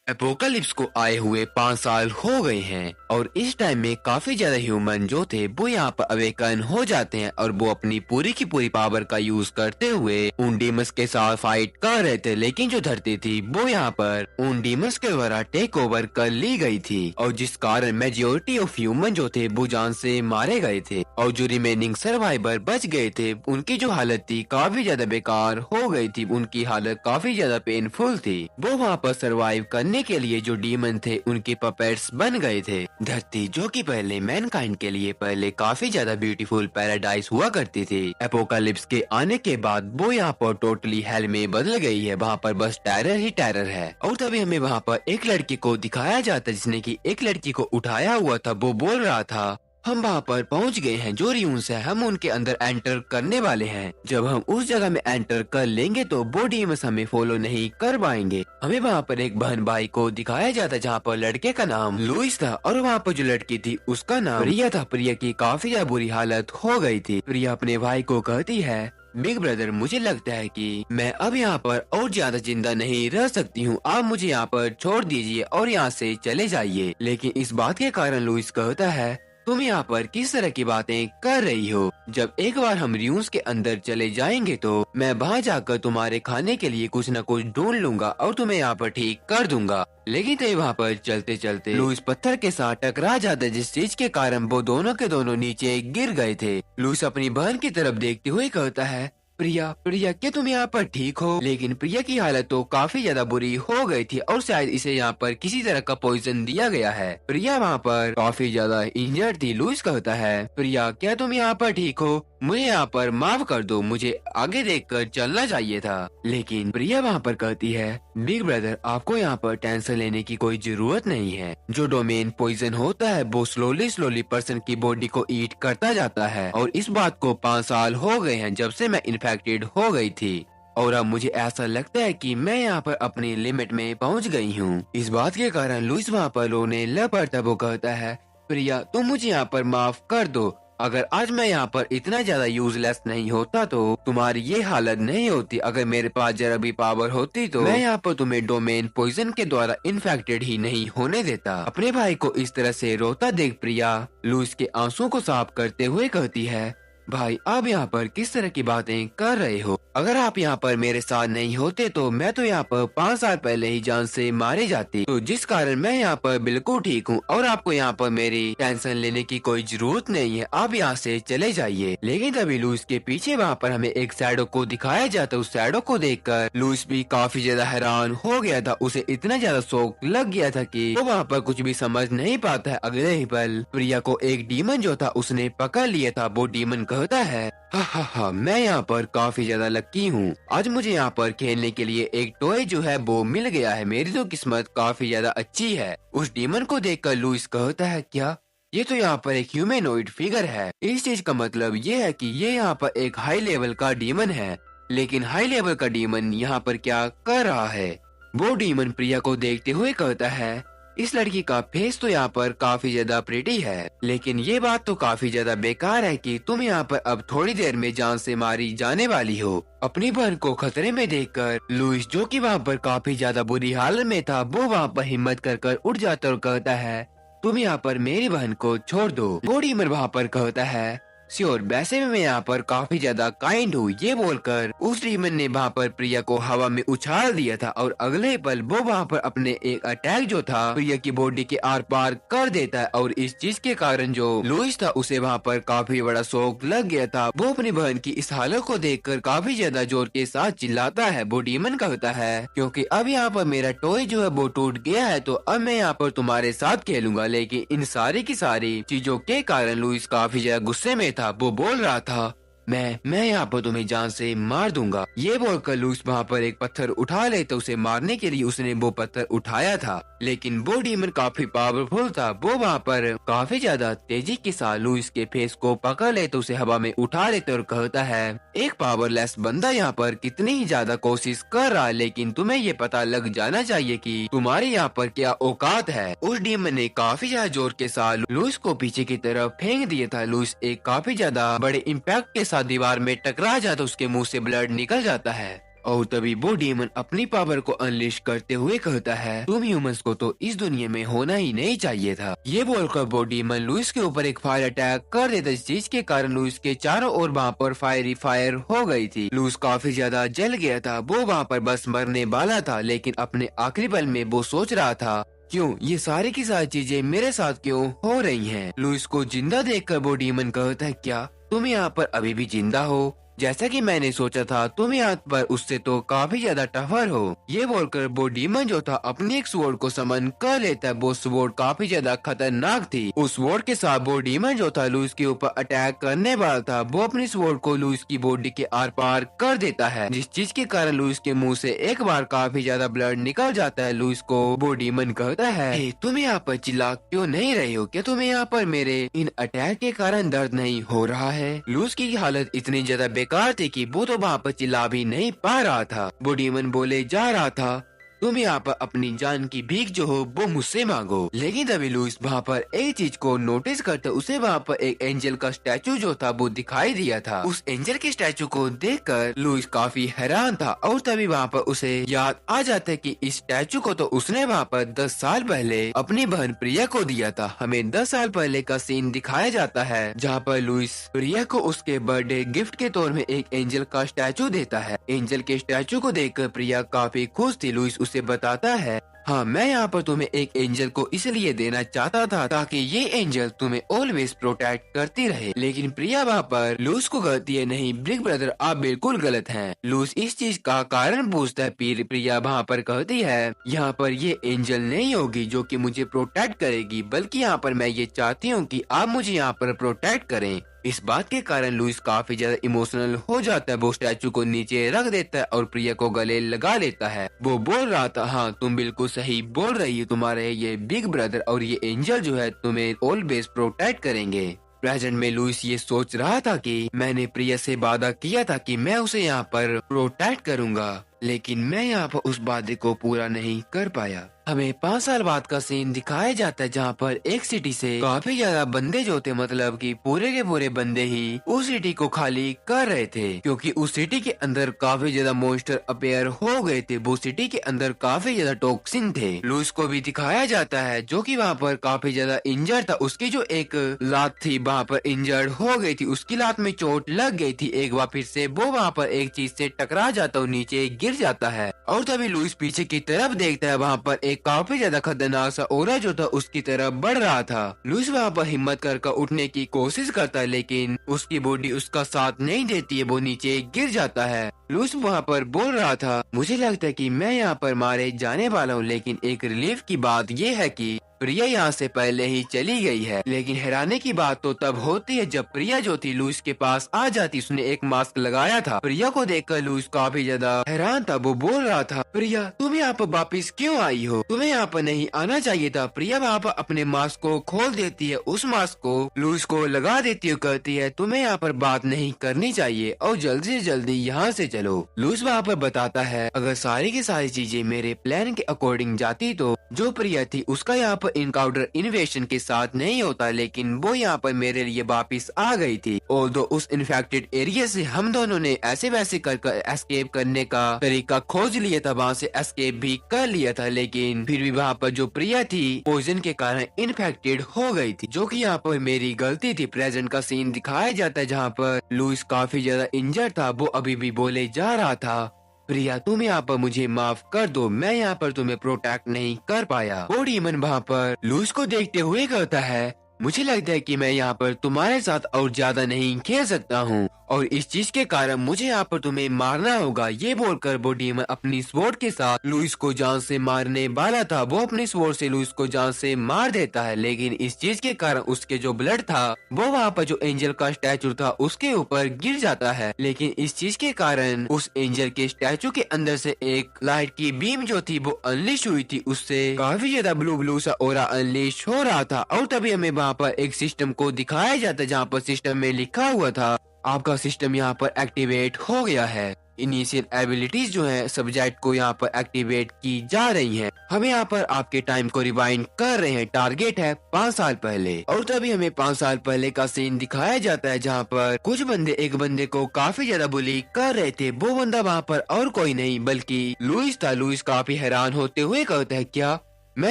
एपोकालिप्स को आए हुए 5 साल हो गए हैं और इस टाइम में काफी ज्यादा ह्यूमन जो थे वो यहाँ पर अवेकन हो जाते हैं और वो अपनी पूरी की पूरी पावर का यूज करते हुए उन डीमंस के साथ फाइट कर रहे थे। लेकिन जो धरती थी वो यहाँ पर उन डीमंस के द्वारा टेक ओवर कर ली गई थी और जिस कारण मेजोरिटी ऑफ ह्यूमन जो थे वो जान से मारे गए थे और जो रिमेनिंग सर्वाइवर बच गए थे उनकी जो हालत थी काफी ज्यादा बेकार हो गई थी। उनकी हालत काफी ज्यादा पेनफुल थी। वो वहाँ पर सर्वाइव करने के लिए जो डीमन थे उनके पपेट्स बन गए थे। धरती जो कि पहले मैनकाइंड के लिए पहले काफी ज्यादा ब्यूटीफुल पैराडाइज हुआ करती थी, एपोकालिप्स के आने के बाद वो यहाँ पर टोटली हेल में बदल गई है। वहाँ पर बस टेरर ही टेरर है। और तभी हमें वहाँ पर एक लड़की को दिखाया जाता है जिसने की एक लड़की को उठाया हुआ था। वो बोल रहा था हम वहाँ पर पहुँच गए हैं, जो रियून्स है हम उनके अंदर एंटर करने वाले हैं। जब हम उस जगह में एंटर कर लेंगे तो वो डीमंस हमें फॉलो नहीं कर पाएंगे। हमें वहाँ पर एक बहन भाई को दिखाया जाता जहाँ पर लड़के का नाम लुइस था और वहाँ पर जो लड़की थी उसका नाम प्रिया था। प्रिया की काफी ज्यादा बुरी हालत हो गई थी। प्रिया अपने भाई को कहती है बिग ब्रदर मुझे लगता है कि मैं अब यहाँ पर और ज्यादा जिंदा नहीं रह सकती हूँ, आप मुझे यहाँ पर छोड़ दीजिए और यहाँ से चले जाइए। लेकिन इस बात के कारण लुइस कहता है तुम यहाँ पर किस तरह की बातें कर रही हो? जब एक बार हम रियून्स के अंदर चले जाएंगे तो मैं वहाँ जाकर तुम्हारे खाने के लिए कुछ न कुछ ढूंढ लूंगा और तुम्हें यहाँ पर ठीक कर दूंगा। लेकिन तभी वहाँ पर चलते चलते लुइस पत्थर के साथ टकरा जाता है जिस चीज के कारण वो दोनों के दोनों नीचे गिर गए थे। लुइस अपनी बहन की तरफ देखते हुए कहता है प्रिया प्रिया क्या तुम यहाँ पर ठीक हो? लेकिन प्रिया की हालत तो काफी ज्यादा बुरी हो गई थी और शायद इसे यहाँ पर किसी तरह का पॉइजन दिया गया है। प्रिया वहाँ पर काफी ज्यादा इंजर्ड थी। लुइस कहता है प्रिया क्या तुम यहाँ पर ठीक हो? मुझे यहाँ पर माफ कर दो, मुझे आगे देखकर चलना चाहिए था। लेकिन प्रिया वहाँ पर कहती है बिग ब्रदर आपको यहाँ पर टेंशन लेने की कोई जरूरत नहीं है। जो डोमेन पॉइजन होता है वो स्लोली स्लोली पर्सन की बॉडी को ईट करता जाता है और इस बात को 5 साल हो गए हैं जब से मैं इन्फेक्टेड हो गई थी और अब मुझे ऐसा लगता है कि मैं यहाँ पर अपनी लिमिट में पहुँच गई हूँ। इस बात के कारण लुइस वहाँ पर रोने लग पड़ता। वो कहता है प्रिया तुम मुझे यहाँ पर माफ कर दो, अगर आज मैं यहाँ पर इतना ज्यादा यूजलेस नहीं होता तो तुम्हारी ये हालत नहीं होती। अगर मेरे पास जरा भी पावर होती तो मैं यहाँ पर तुम्हें डोमेन पॉइजन के द्वारा इन्फेक्टेड ही नहीं होने देता। अपने भाई को इस तरह से रोता देख प्रिया लुइस के आंसू को साफ करते हुए कहती है भाई आप यहाँ पर किस तरह की बातें कर रहे हो? अगर आप यहाँ पर मेरे साथ नहीं होते तो मैं तो यहाँ पर 5 साल पहले ही जान से मारे जाती। तो जिस कारण मैं यहाँ पर बिल्कुल ठीक हूँ और आपको यहाँ पर मेरी टेंशन लेने की कोई जरूरत नहीं है, आप यहाँ से चले जाइए। लेकिन तभी लुइस के पीछे वहाँ पर हमें एक शैडो को दिखाया जाता। उस शैडो को देखकर लुइस भी काफी ज्यादा हैरान हो गया था। उसे इतना ज्यादा शौक लग गया था कि वो वहाँ पर कुछ भी समझ नहीं पाता है। अगले ही पल प्रिया को एक डीमन जो था उसने पकड़ लिया था। वो डीमन कहता है हा मैं यहाँ पर काफी ज्यादा लकी हूँ, आज मुझे यहाँ पर खेलने के लिए एक टॉय जो है वो मिल गया है। मेरी तो किस्मत काफी ज्यादा अच्छी है। उस डीमन को देखकर लुइस कहता है क्या ये तो यहाँ पर एक ह्यूमैनॉइड फिगर है? इस चीज का मतलब ये है कि ये यहाँ पर एक हाई लेवल का डीमन है। लेकिन हाई लेवल का डीमन यहाँ पर क्या कर रहा है? वो डीमन प्रिया को देखते हुए कहता है इस लड़की का फेस तो यहाँ पर काफी ज्यादा प्रिटी है, लेकिन ये बात तो काफी ज्यादा बेकार है कि तुम यहाँ पर अब थोड़ी देर में जान से मारी जाने वाली हो। अपनी बहन को खतरे में देखकर लुइस जो कि वहाँ पर काफी ज्यादा बुरी हालत में था वो वहाँ पर हिम्मत कर उठ जाता और कहता है तुम यहाँ पर मेरी बहन को छोड़ दो। वो डीमन वहाँ पर कहता है श्योर, वैसे भी मैं यहाँ पर काफी ज्यादा काइंड हूँ। ये बोलकर उस डीमन ने वहाँ पर प्रिया को हवा में उछाल दिया था और अगले पल वो वहाँ पर अपने एक अटैक जो था प्रिया की बॉडी के आर पार कर देता है और इस चीज के कारण जो लुइस था उसे वहाँ पर काफी बड़ा शौक लग गया था। वो अपनी बहन की इस हालत को देखकर काफी ज्यादा जोर के साथ चिल्लाता है। वो डीमन कहता है क्योंकि अब यहाँ पर मेरा टॉय जो है वो टूट गया है तो अब मैं यहाँ पर तुम्हारे साथ खेलूंगा। लेकिन इन सारी की सारी चीजों के कारण लुइस काफी ज्यादा गुस्से में था। वो बोल रहा था मैं यहाँ पर तुम्हें जान से मार दूंगा। ये बोलकर लुइस वहाँ पर एक पत्थर उठा ले तो उसे मारने के लिए उसने वो पत्थर उठाया था। लेकिन वो डीमन काफी पावरफुल था। वो वहाँ पर काफी ज्यादा तेजी के साथ लुइस के फेस को पकड़ ले तो उसे हवा में उठा लेते और कहता है एक पावरलेस बंदा यहाँ पर कितनी ही ज्यादा कोशिश कर रहा है, लेकिन तुम्हें ये पता लग जाना चाहिए कि तुम्हारे यहाँ पर क्या औकात है। उस डीमन ने काफी ज्यादा जोर के साथ लुइस को पीछे की तरफ फेंक दिया था। लुइस एक काफी ज्यादा बड़े इम्पैक्ट के साथ दीवार में टकरा जाता, उसके मुंह से ब्लड निकल जाता है और तभी वो डीमन अपनी पावर को अनलिश करते हुए कहता है, तुम ह्यूमंस को तो इस दुनिया में होना ही नहीं चाहिए था। ये बोलकर वो डीमन लुइस के ऊपर एक फायर अटैक कर देता, जिस के कारण लुइस के चारों ओर वहाँ पर फायर हो गई थी। लुइस काफी ज्यादा जल गया था, वो वहाँ पर बस मरने वाला था, लेकिन अपने आखिरी पल में वो सोच रहा था, क्यों ये सारी की सारी चीजें मेरे साथ क्यों हो रही हैं? लुइस को जिंदा देखकर वो डीमन कहता है, क्या तुम यहाँ पर अभी भी जिंदा हो? जैसा कि मैंने सोचा था, तुम यहाँ पर उससे तो काफी ज्यादा टफर हो। ये बोलकर वो डीमन जो था अपनी एक स्वॉर्ड को समन कर लेता है। वो स्वॉर्ड काफी ज्यादा खतरनाक थी। उस स्वॉर्ड के साथ वो डीमन जो था लुइस के ऊपर अटैक करने वाला था। वो अपनी स्वॉर्ड को लुइस की बॉडी के आर पार कर देता है, जिस चीज के कारण लुइस के मुंह से एक बार काफी ज्यादा ब्लड निकल जाता है। लुइस को वो डीमन कहता है, तुम यहाँ पर चिल्ला क्यों नहीं रहे हो? क्या तुम्हें यहाँ पर मेरे इन अटैक के कारण दर्द नहीं हो रहा है? लुइस की हालत इतनी ज्यादा बेकार थी कि वो तो वहाँ पर चिल्ला भी नहीं पा रहा था। वो डीमन बोले जा रहा था, तुम यहाँ पर अपनी जान की भीख जो हो वो मुझसे मांगो। लेकिन तभी लुइस वहाँ पर एक चीज को नोटिस करता, उसे वहाँ पर एक एंजल का स्टैचू जो था वो दिखाई दिया था। उस एंजल के स्टैचू को देखकर लुइस काफी हैरान था और तभी वहाँ पर उसे याद आ जाता है कि इस स्टैचू को तो उसने वहाँ पर 10 साल पहले अपनी बहन प्रिया को दिया था। हमें 10 साल पहले का सीन दिखाया जाता है, जहाँ पर लुइस प्रिया को उसके बर्थडे गिफ्ट के तौर में एक एंजल का स्टैचू देता है। एंजल के स्टैचू को देखकर प्रिया काफी खुश थी। लुइस उसे बताता है, हाँ मैं यहाँ पर तुम्हें एक एंजल को इसलिए देना चाहता था ताकि ये एंजल तुम्हें ऑलवेज प्रोटेक्ट करती रहे। लेकिन प्रिया वहाँ पर लुइस को कहती है, नहीं बिग ब्रदर आप बिल्कुल गलत हैं। लुइस इस चीज का कारण पूछता है। प्रिया वहाँ पर कहती है, यहाँ पर ये एंजल नहीं होगी जो कि मुझे प्रोटेक्ट करेगी, बल्कि यहाँ पर मैं ये चाहती हूँ कि आप मुझे यहाँ पर प्रोटेक्ट करें। इस बात के कारण लुइस काफी ज्यादा इमोशनल हो जाता है। वो स्टैचू को नीचे रख देता है और प्रिया को गले लगा लेता है। वो बोल रहा था, हाँ तुम बिल्कुल सही बोल रही हो, तुम्हारे ये बिग ब्रदर और ये एंजल जो है तुम्हें ऑलवेज प्रोटेक्ट करेंगे। प्रेजेंट में लुइस ये सोच रहा था कि मैंने प्रिया से वादा किया था कि मैं उसे यहाँ पर प्रोटेक्ट करूँगा, लेकिन मैं यहाँ पर उस वादे को पूरा नहीं कर पाया। हमें 5 साल बाद का सीन दिखाया जाता है, जहाँ पर एक सिटी से काफी ज्यादा बंदे जो थे, मतलब कि पूरे के पूरे बंदे ही उस सिटी को खाली कर रहे थे, क्योंकि उस सिटी के अंदर काफी ज्यादा मॉन्स्टर अपेयर हो गए थे। वो सिटी के अंदर काफी ज्यादा टॉक्सिन थे। लुइस को भी दिखाया जाता है जो कि वहाँ पर काफी ज्यादा इंजर्ड था। उसकी जो एक लात थी वहाँ पर इंजर्ड हो गई थी, उसकी लात में चोट लग गई थी। एक बार फिर से वो वहाँ पर एक चीज से टकरा जाता और नीचे गिर जाता है। और तभी लुइस पीछे की तरफ देखता है, वहाँ पर एक काफी ज्यादा खतरनाक सा ओरा जो था उसकी तरफ बढ़ रहा था। लुइस वहाँ पर हिम्मत कर उठने की कोशिश करता है, लेकिन उसकी बॉडी उसका साथ नहीं देती है, वो नीचे गिर जाता है। लुइस वहाँ पर बोल रहा था, मुझे लगता है कि मैं यहाँ पर मारे जाने वाला हूँ, लेकिन एक रिलीफ की बात ये है कि प्रिया यहाँ से पहले ही चली गई है। लेकिन हैरानी की बात तो तब होती है जब प्रिया जो थी लुइस के पास आ जाती। उसने एक मास्क लगाया था। प्रिया को देखकर लुइस काफी ज्यादा हैरान था। वो बोल रहा था, प्रिया तुम यहाँ पर वापिस क्यों आई हो? तुम्हें यहाँ पर नहीं आना चाहिए था। प्रिया वहाँ पर अपने मास्क को खोल देती है, उस मास्क को लुइस को लगा देती है, कहती है तुम्हें यहाँ पर बात नहीं करनी चाहिए और जल्दी से जल्दी यहाँ से चलो। लुइस वहाँ पर बताता है, अगर सारी की सारी चीजें मेरे प्लान के अकॉर्डिंग जाती तो जो प्रिया थी उसका यहाँ पर इनकाउंटर इन्वेशन के साथ नहीं होता, लेकिन वो यहाँ पर मेरे लिए वापिस आ गई थी। और दो उस इन्फेक्टेड एरिया से हम दोनों ने ऐसे वैसे कर एस्केप करने का तरीका खोज लिया था, वहाँ से एस्केप भी कर लिया था, लेकिन फिर भी वहाँ पर जो प्रिया थी पॉइजन के कारण इन्फेक्टेड हो गई थी, जो कि यहाँ पर मेरी गलती थी। प्रेजेंट का सीन दिखाया जाता है जहाँ पर लुइस काफी ज्यादा इंजर्ड था। वो अभी भी बोले जा रहा था, प्रिया तुम यहाँ पर मुझे माफ कर दो, मैं यहाँ पर तुम्हें प्रोटेक्ट नहीं कर पाया। वो डीमन वहाँ पर लुइस को देखते हुए कहता है, मुझे लगता है कि मैं यहाँ पर तुम्हारे साथ और ज्यादा नहीं खेल सकता हूँ और इस चीज के कारण मुझे यहाँ पर तुम्हें मारना होगा। ये बोलकर वो डीमन अपनी स्वॉर्ड के साथ लुइस को जान से मारने वाला था। वो अपनी स्वॉर्ड से लुइस को जान से मार देता है, लेकिन इस चीज के कारण उसके जो ब्लड था वो वहाँ पर जो एंजल का स्टैचू था उसके ऊपर गिर जाता है। लेकिन इस चीज के कारण उस एंजल के स्टैचू के अंदर से एक लाइट की बीम जो थी वो अनलिश हुई थी, उससे काफी ज्यादा ब्लू ब्लू सा ओरा अनलिश हो रहा था। और तभी हमें वहाँ पर एक सिस्टम को दिखाया जाता है, जहाँ पर सिस्टम में लिखा हुआ था, आपका सिस्टम यहाँ पर एक्टिवेट हो गया है। इनिशियल एबिलिटीज जो है सब्जेक्ट को यहाँ पर एक्टिवेट की जा रही हैं। हमें यहाँ पर आपके टाइम को रिवाइंड कर रहे हैं। टारगेट है 5 साल पहले, और तभी हमें 5 साल पहले का सीन दिखाया जाता है जहाँ पर कुछ बंदे एक बंदे को काफी ज्यादा बुली कर रहे थे। वो बंदा वहाँ पर और कोई नहीं बल्कि लुइस था। लुइस काफी हैरान होते हुए कहता है, क्या मैं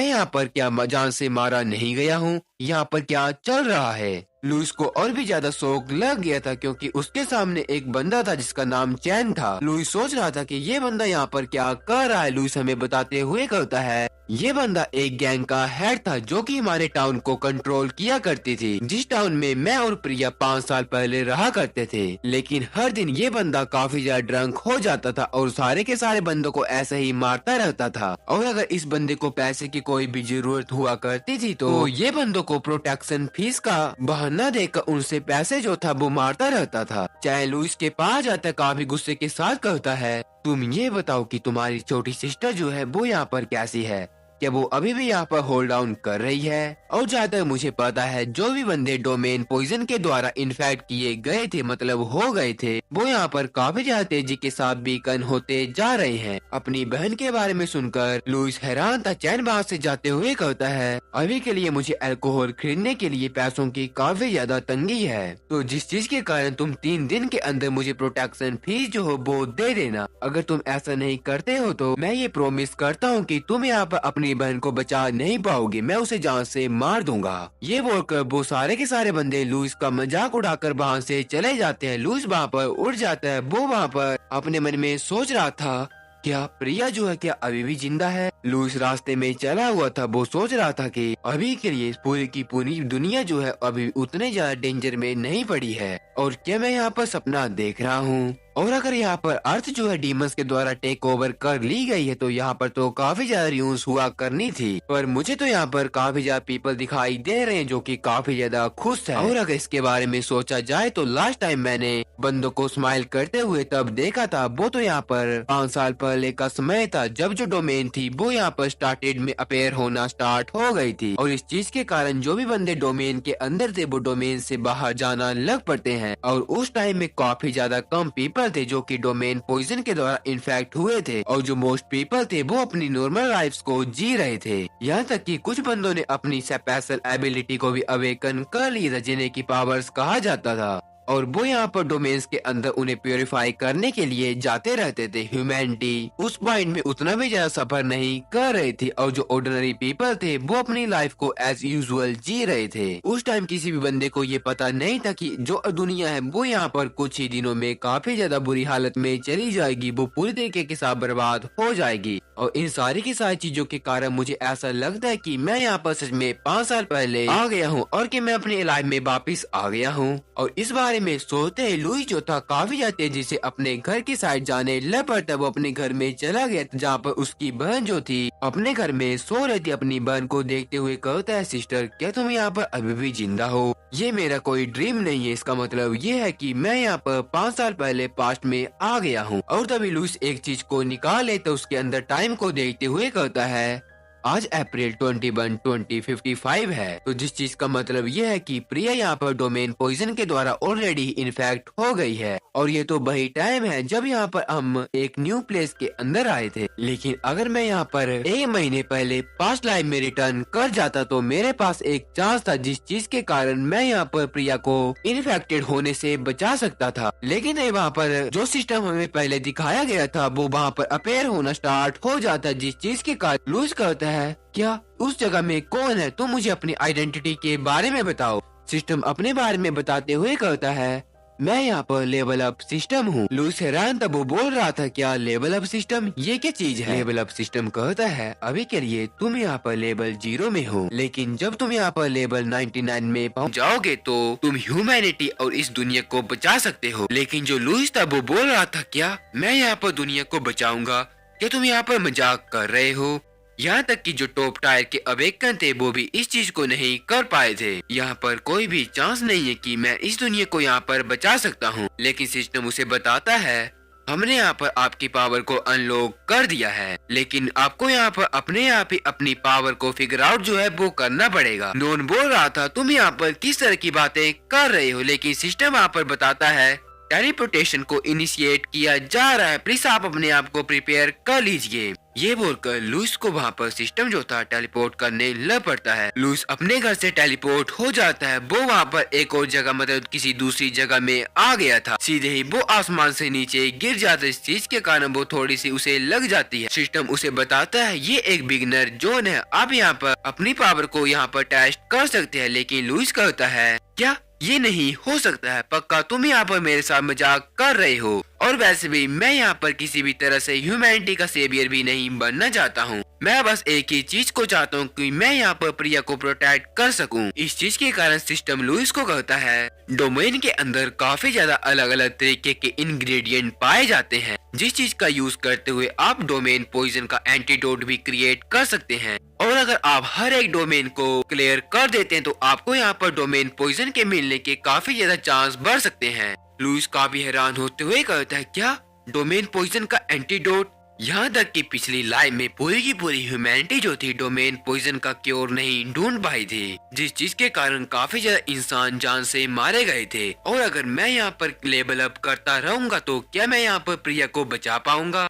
यहाँ पर क्या जान से मारा नहीं गया हूँ? यहाँ पर क्या चल रहा है? लुइस को और भी ज्यादा शौक लग गया था क्योंकि उसके सामने एक बंदा था जिसका नाम चैन था। लुइस सोच रहा था कि ये बंदा यहाँ पर क्या कर रहा है। लुइस हमें बताते हुए कहता है, ये बंदा एक गैंग का हेड था जो कि हमारे टाउन को कंट्रोल किया करती थी, जिस टाउन में मैं और प्रिया 5 साल पहले रहा करते थे। लेकिन हर दिन ये बंदा काफी ज्यादा ड्रंक हो जाता था और सारे के सारे बंदों को ऐसे ही मारता रहता था। और अगर इस बंदे को पैसे की कोई भी जरूरत हुआ करती थी तो ये बंदों को प्रोटेक्शन फीस का बहाना देकर उनसे पैसे जो था वो मारता रहता था। चाहे लुइस के पास जाता काफी गुस्से के साथ कहता है, तुम ये बताओ कि तुम्हारी छोटी सिस्टर जो है वो यहाँ पर कैसी है? क्या वो अभी भी यहाँ पर होल्ड डाउन कर रही है? और जहाँ तक मुझे पता है जो भी बंदे डोमेन पॉइजन के द्वारा इन्फेक्ट किए गए थे, मतलब हो गए थे, वो यहाँ पर काफी ज्यादा तेजी के साथ बीकन होते जा रहे हैं। अपनी बहन के बारे में सुनकर लुइस हैरान था। चैन बाहर से जाते हुए कहता है, अभी के लिए मुझे अल्कोहल खरीदने के लिए पैसों की काफी ज्यादा तंगी है, तो जिस चीज के कारण तुम 3 दिन के अंदर मुझे प्रोटेक्शन फीस जो हो वो दे देना। अगर तुम ऐसा नहीं करते हो तो मैं ये प्रॉमिस करता हूँ कि तुम यहाँ पर अपनी बहन को बचा नहीं पाओगे, मैं उसे जान से मार दूंगा। ये बोलकर वो सारे के सारे बंदे लुइस का मजाक उड़ाकर वहाँ से चले जाते हैं। लुइस वहाँ पर उड़ जाता है। वो वहाँ पर अपने मन में सोच रहा था, क्या प्रिया जो है क्या अभी भी जिंदा है? लुइस रास्ते में चला हुआ था। वो सोच रहा था कि अभी के लिए पूरी की पूरी दुनिया जो है अभी उतने ज्यादा डेंजर में नहीं पड़ी है, और क्या मैं यहाँ पर सपना देख रहा हूँ? और अगर यहाँ पर अर्थ जो है डीमंस के द्वारा टेक ओवर कर ली गई है तो यहाँ पर तो काफी ज्यादा न्यूज हुआ करनी थी, पर मुझे तो यहाँ पर काफी ज्यादा पीपल दिखाई दे रहे हैं जो कि काफी ज्यादा खुश है। और अगर इसके बारे में सोचा जाए तो लास्ट टाइम मैंने बंदों को स्माइल करते हुए तब देखा था, वो तो यहाँ पर 5 साल पहले का समय था जब जो डोमेन थी वो यहाँ पर स्टार्टेड में अपेयर होना स्टार्ट हो गई थी। और इस चीज के कारण जो भी बंदे डोमेन के अंदर थे वो डोमेन से बाहर जाना लग पड़ते हैं। और उस टाइम में काफी ज्यादा कम पीपल थे जो कि डोमेन पॉइजन के द्वारा इन्फेक्ट हुए थे, और जो मोस्ट पीपल थे वो अपनी नॉर्मल लाइफ्स को जी रहे थे। यहाँ तक कि कुछ बंदों ने अपनी स्पेशल एबिलिटी को भी अवेकन कर लिया था जिन्हें की पावर्स कहा जाता था, और वो यहाँ पर डोमेन्स के अंदर उन्हें प्योरीफाई करने के लिए जाते रहते थे। ह्यूमैनिटी उस पॉइंट में उतना भी ज्यादा सफर नहीं कर रही थी, और जो ऑर्डिनरी पीपल थे वो अपनी लाइफ को एज यूजुअल जी रहे थे। उस टाइम किसी भी बंदे को ये पता नहीं था कि जो दुनिया है वो यहाँ पर कुछ ही दिनों में काफी ज्यादा बुरी हालत में चली जाएगी, वो पूरी तरीके के साथ बर्बाद हो जाएगी। और इन सारी की सारी चीजों के कारण मुझे ऐसा लगता है कि मैं यहाँ पर सच में 5 साल पहले आ गया हूँ, और कि मैं अपनी लाइफ में वापिस आ गया हूँ। और इस बारे में सोचते ही लुइस जो था काफी ज्यादा तेजी से अपने घर की साइड जाने लग पड़ता। वो अपने घर में चला गया जहाँ पर उसकी बहन जो थी अपने घर में सो रही थी। अपनी बहन को देखते हुए कहता है, सिस्टर क्या तुम यहाँ पर अभी भी जिंदा हो? ये मेरा कोई ड्रीम नहीं है, इसका मतलब ये है कि मैं यहाँ पर 5 साल पहले पास्ट में आ गया हूँ। और तभी लुइस एक चीज को निकाल लेता, उसके अंदर टाइम को देखते हुए कहता है, आज अप्रैल 21, 2055 है। तो जिस चीज का मतलब ये है कि प्रिया यहाँ पर डोमेन पॉइजन के द्वारा ऑलरेडी इन्फेक्ट हो गई है, और ये तो वही टाइम है जब यहाँ पर हम एक न्यू प्लेस के अंदर आए थे। लेकिन अगर मैं यहाँ पर 1 महीने पहले पास्ट लाइफ में रिटर्न कर जाता तो मेरे पास एक चांस था जिस चीज के कारण मैं यहाँ पर प्रिया को इन्फेक्टेड होने से बचा सकता था। लेकिन वहाँ पर जो सिस्टम हमें पहले दिखाया गया था वो वहाँ पर अपेयर होना स्टार्ट हो जाता, जिस चीज के कारण लुइस कहता है, क्या उस जगह में कौन है? तुम मुझे अपनी आइडेंटिटी के बारे में बताओ। सिस्टम अपने बारे में बताते हुए कहता है, मैं यहाँ पर लेवल अप सिस्टम हूँ। लुइस हैरान था, वो बोल रहा था क्या लेवल अप सिस्टम, ये क्या चीज है? लेवल अप सिस्टम कहता है, अभी के लिए तुम यहाँ पर लेवल 0 में हो, लेकिन जब तुम यहाँ पर लेवल 99 में पहुँच जाओगे तो तुम ह्यूमैनिटी और इस दुनिया को बचा सकते हो। लेकिन जो लुइस था वो बोल रहा था, क्या मैं यहाँ पर दुनिया को बचाऊंगा? क्या तुम यहाँ पर मजाक कर रहे हो? यहाँ तक कि जो टॉप टायर के अवेकन थे वो भी इस चीज को नहीं कर पाए थे। यहाँ पर कोई भी चांस नहीं है कि मैं इस दुनिया को यहाँ पर बचा सकता हूँ। लेकिन सिस्टम उसे बताता है, हमने यहाँ पर आपकी पावर को अनलॉक कर दिया है, लेकिन आपको यहाँ पर अपने आप ही अपनी पावर को फिगर आउट जो है वो करना पड़ेगा। नॉन बोल रहा था, तुम यहाँ पर किस तरह की बातें कर रहे हो? लेकिन सिस्टम यहाँ पर बताता है, टेलीपोर्टेशन को इनिशिएट किया जा रहा है, प्लीज आप अपने आप को प्रिपेयर कर लीजिए। ये बोलकर लुइस को वहाँ पर सिस्टम जो था टेलीपोर्ट करने लग पड़ता है। लुइस अपने घर से टेलीपोर्ट हो जाता है। वो वहाँ पर एक और जगह मतलब किसी दूसरी जगह में आ गया था। सीधे ही वो आसमान से नीचे गिर जाता है। इस चीज के कारण वो थोड़ी सी उसे लग जाती है। सिस्टम उसे बताता है ये एक बिगिनर जोन है, आप यहाँ पर अपनी पावर को यहाँ पर टेस्ट कर सकते हैं। लेकिन लुइस कहता है क्या ये नहीं हो सकता है, पक्का तुम यहाँ पर मेरे साथ मजाक कर रहे हो। और वैसे भी मैं यहाँ पर किसी भी तरह से ह्यूमैनिटी का सेवियर भी नहीं बनना चाहता हूँ। मैं बस एक ही चीज को चाहता हूँ कि मैं यहाँ पर प्रिया को प्रोटेक्ट कर सकूँ। इस चीज के कारण सिस्टम लुइस को कहता है डोमेन के अंदर काफी ज्यादा अलग अलग तरीके के इंग्रेडिएंट पाए जाते हैं, जिस चीज का यूज करते हुए आप डोमेन पॉइजन का एंटीडोट भी क्रिएट कर सकते हैं। और अगर आप हर एक डोमेन को क्लियर कर देते हैं तो आपको यहाँ पर डोमेन पॉइजन के मिलने के काफी ज्यादा चांस बढ़ सकते हैं। लुइस काफी हैरान होते हुए कहता है क्या डोमेन पॉइजन का एंटीडोट? यहाँ तक कि पिछली लाइफ में पूरी की पूरी ह्यूमैनिटी जो थी डोमेन पॉइजन का क्योर नहीं ढूंढ पाई थी, जिस चीज के कारण काफी ज्यादा इंसान जान से मारे गए थे। और अगर मैं यहाँ पर लेवल अप करता रहूंगा तो क्या मैं यहाँ पर प्रिया को बचा पाऊंगा?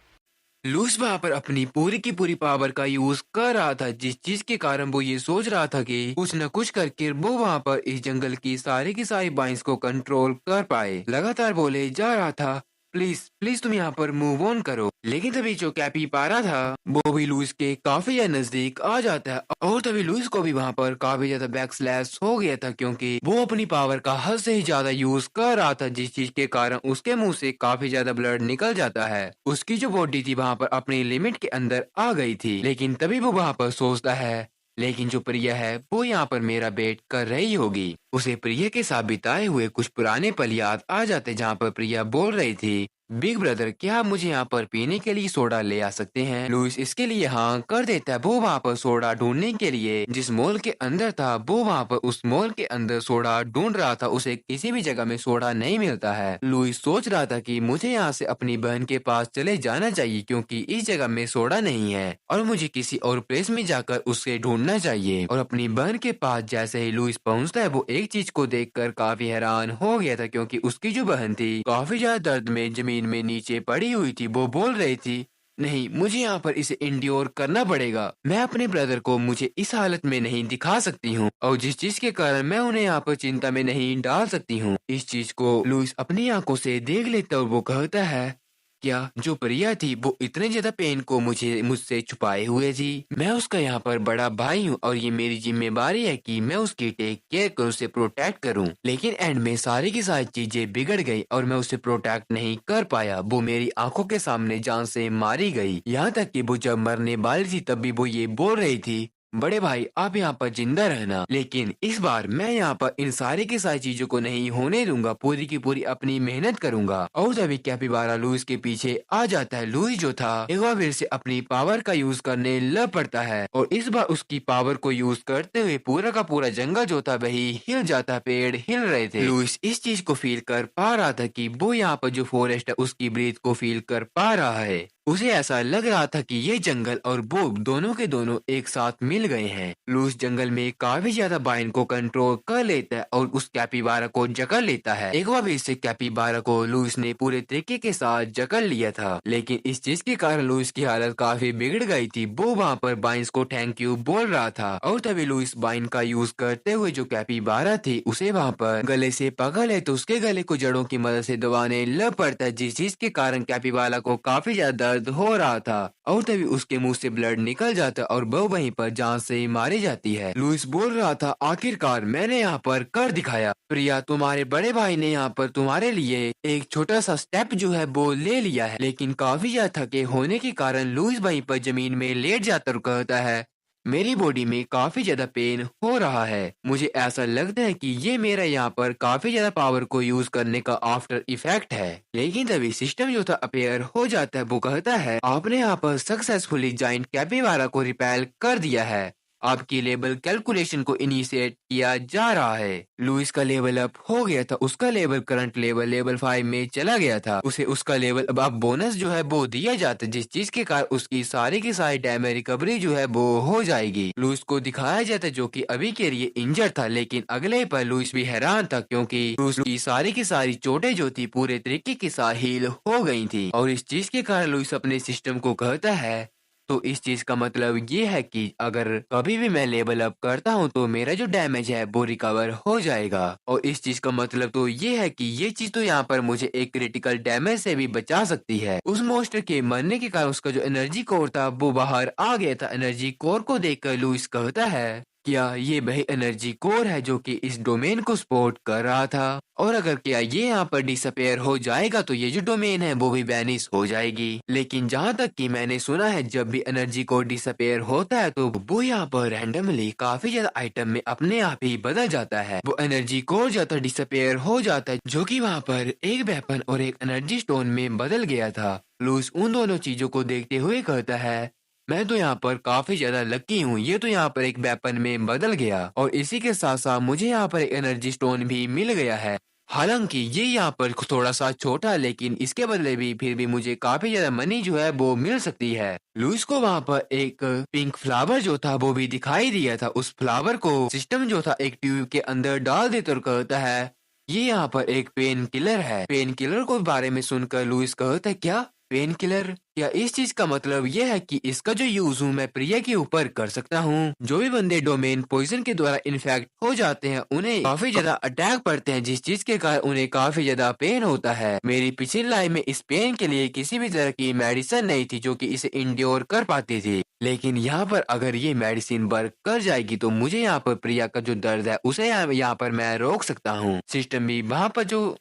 लुइस वहाँ पर अपनी पूरी की पूरी पावर का यूज कर रहा था, जिस चीज के कारण वो ये सोच रहा था कि कुछ न कुछ करके वो वहाँ पर इस जंगल की सारी बाइंस को कंट्रोल कर पाए। लगातार बोले जा रहा था प्लीज प्लीज तुम यहाँ पर मूव ऑन करो। लेकिन तभी जो कैपिबारा था वो भी लुइस के काफी ज्यादा नजदीक आ जाता है। और तभी लुइस को भी वहाँ पर काफी ज्यादा बैकस्लैश हो गया था, क्योंकि वो अपनी पावर का हद से ही ज्यादा यूज कर रहा था, जिस चीज के कारण उसके मुंह से काफी ज्यादा ब्लड निकल जाता है। उसकी जो बॉडी थी वहाँ पर अपनी लिमिट के अंदर आ गई थी। लेकिन तभी वो वहाँ पर सोचता है लेकिन जो प्रिया है वो यहाँ पर मेरा वेट कर रही होगी। उसे प्रिया के साथ बिताए हुए कुछ पुराने पल याद आ जाते, जहाँ पर प्रिया बोल रही थी बिग ब्रदर क्या आप मुझे यहाँ पर पीने के लिए सोडा ले आ सकते हैं? लुइस इसके लिए हाँ कर देता है। वो वहाँ पर सोडा ढूंढने के लिए जिस मॉल के अंदर था वो वहाँ पर उस मॉल के अंदर सोडा ढूंढ रहा था। उसे किसी भी जगह में सोडा नहीं मिलता है। लुइस सोच रहा था कि मुझे यहाँ से अपनी बहन के पास चले जाना चाहिए, क्योंकि इस जगह में सोडा नहीं है और मुझे किसी और प्लेस में जाकर उसे ढूंढना चाहिए। और अपनी बहन के पास जैसे ही लुइस पहुँचता है वो एक चीज को देखकर काफी हैरान हो गया था, क्योंकि उसकी जो बहन थी काफी ज्यादा दर्द में जमीन में नीचे पड़ी हुई थी। वो बोल रही थी नहीं मुझे यहाँ पर इसे इंड्योर करना पड़ेगा। मैं अपने ब्रदर को मुझे इस हालत में नहीं दिखा सकती हूँ और जिस चीज के कारण मैं उन्हें यहाँ पर चिंता में नहीं डाल सकती हूँ। इस चीज को लुइस अपनी आंखों से देख लेता और वो कहता है क्या जो प्रिया थी वो इतने ज्यादा पेन को मुझसे छुपाए हुए थी? मैं उसका यहाँ पर बड़ा भाई हूँ और ये मेरी जिम्मेदारी है कि मैं उसकी टेक केयर कर उसे प्रोटेक्ट करूँ। लेकिन एंड में सारी की सारी चीजें बिगड़ गई और मैं उसे प्रोटेक्ट नहीं कर पाया। वो मेरी आंखों के सामने जान से मारी गई। यहाँ तक कि वो जब मरने वाली थी तब भी वो ये बोल रही थी बड़े भाई आप यहाँ पर जिंदा रहना, लेकिन इस बार मैं यहाँ पर इन सारी की सारी चीजों को नहीं होने दूंगा, पूरी की पूरी अपनी मेहनत करूंगा। और तभी कैपिबारा लुइस के पीछे आ जाता है। लुइस जो था एक बार फिर से अपनी पावर का यूज करने लग पड़ता है और इस बार उसकी पावर को यूज करते हुए पूरा का पूरा जंगल जो था वही हिल जाता, पेड़ हिल रहे थे। लुइस इस चीज को फील कर पा रहा था कि वो यहाँ पर जो फॉरेस्ट है उसकी ब्रीथ को फील कर पा रहा है। उसे ऐसा लग रहा था कि ये जंगल और वो दोनों के दोनों एक साथ मिल गए हैं। लुइस जंगल में काफी ज्यादा बाइन को कंट्रोल कर लेता है और उस कैपिबारा को जकड़ लेता है। एक बार फिर से कैपिबारा को लुइस ने पूरे तरीके के साथ जकड़ लिया था, लेकिन इस चीज के कारण लुइस की हालत काफी बिगड़ गई थी। वो वहाँ पर बाइंस को थैंक यू बोल रहा था और तभी लुइस बाइन का यूज करते हुए जो कैपिबारा थी उसे वहाँ पर गले से पकड़ ले तो उसके गले को जड़ों की मदद से दबाने लग पड़ता है, जिस चीज के कारण कैपिबारा को काफी ज्यादा हो रहा था और तभी उसके मुंह से ब्लड निकल जाता और वो वहीं पर जान से मारी जाती है। लुइस बोल रहा था आखिरकार मैंने यहाँ पर कर दिखाया। प्रिया तुम्हारे बड़े भाई ने यहाँ पर तुम्हारे लिए एक छोटा सा स्टेप जो है वो ले लिया है। लेकिन काफी ज्यादा थके होने के कारण लुइस वहीं पर जमीन में लेट जाता और कहता है मेरी बॉडी में काफी ज्यादा पेन हो रहा है। मुझे ऐसा लगता है कि ये मेरा यहाँ पर काफी ज्यादा पावर को यूज करने का आफ्टर इफेक्ट है। लेकिन तभी सिस्टम जो था अपेयर हो जाता है। वो कहता है आपने यहाँ पर सक्सेसफुली जाइंट कैपिबारा को रिपेल कर दिया है। आपकी लेवल कैलकुलेशन को इनिशिएट किया जा रहा है। लुइस का लेवल अप हो गया था, उसका लेवल करंट लेवल 5 में चला गया था। उसे उसका लेवल अब बोनस जो है वो दिया जाता है, जिस चीज के कारण उसकी सारी की सारी डैमेज रिकवरी जो है वो हो जाएगी। लुइस को दिखाया जाता है जो कि अभी के लिए इंजर था, लेकिन अगले पर लुइस भी हैरान था क्योंकि लुइस की सारी की सारी चोटें जो थी पूरे तरीके के साथ हील हो गई थी। और इस चीज के कारण लुइस अपने सिस्टम को कहता है, तो इस चीज का मतलब ये है कि अगर कभी भी मैं लेवल अप करता हूँ तो मेरा जो डैमेज है वो रिकवर हो जाएगा। और इस चीज का मतलब तो ये है कि ये चीज तो यहाँ पर मुझे एक क्रिटिकल डैमेज से भी बचा सकती है। उस मोस्टर के मरने के कारण उसका जो एनर्जी कोर था वो बाहर आ गया था। एनर्जी कोर को देखकर लुइस कहता है, क्या ये वही एनर्जी कोर है जो कि इस डोमेन को सपोर्ट कर रहा था? और अगर क्या ये यहाँ पर डिसअपेयर हो जाएगा तो ये जो डोमेन है वो भी वैनिश हो जाएगी। लेकिन जहाँ तक कि मैंने सुना है जब भी एनर्जी कोर डिसअपेयर होता है तो वो यहाँ पर रैंडमली काफी ज्यादा आइटम में अपने आप ही बदल जाता है। वो एनर्जी कोर ज्यादा डिसअपेयर हो जाता है जो कि वहाँ पर एक वेपन और एक एनर्जी स्टोन में बदल गया था। लुइस उन दोनों चीजों को देखते हुए कहता है, मैं तो यहाँ पर काफी ज्यादा लकी हूँ, ये तो यहाँ पर एक वेपन में बदल गया और इसी के साथ साथ मुझे यहाँ पर एक एनर्जी स्टोन भी मिल गया है। हालांकि ये यहाँ पर थोड़ा सा छोटा है, लेकिन इसके बदले भी फिर भी मुझे काफी ज्यादा मनी जो है वो मिल सकती है। लुइस को वहाँ पर एक पिंक फ्लावर जो था वो भी दिखाई दिया था। उस फ्लावर को सिस्टम जो था एक ट्यूब के अंदर डाल देता और कहता है, ये यहाँ पर एक पेन किलर है। पेन किलर को बारे में सुनकर लुइस कहता है, क्या पेन किलर? क्या इस चीज का मतलब यह है कि इसका जो यूज हूँ मैं प्रिया के ऊपर कर सकता हूँ? जो भी बंदे डोमेन पॉइजन के द्वारा इन्फेक्ट हो जाते हैं उन्हें काफी ज्यादा अटैक पड़ते हैं, जिस चीज के कारण उन्हें काफी ज्यादा पेन होता है। मेरी पिछली लाइफ में इस पेन के लिए किसी भी तरह की मेडिसिन नहीं थी जो कि इसे इंड्योर कर पाती थी, लेकिन यहाँ पर अगर ये मेडिसिन वर्क कर जाएगी तो मुझे यहाँ पर प्रिया का जो दर्द है उसे यहाँ पर मैं रोक सकता हूँ। सिस्टम भी वहाँ पर जो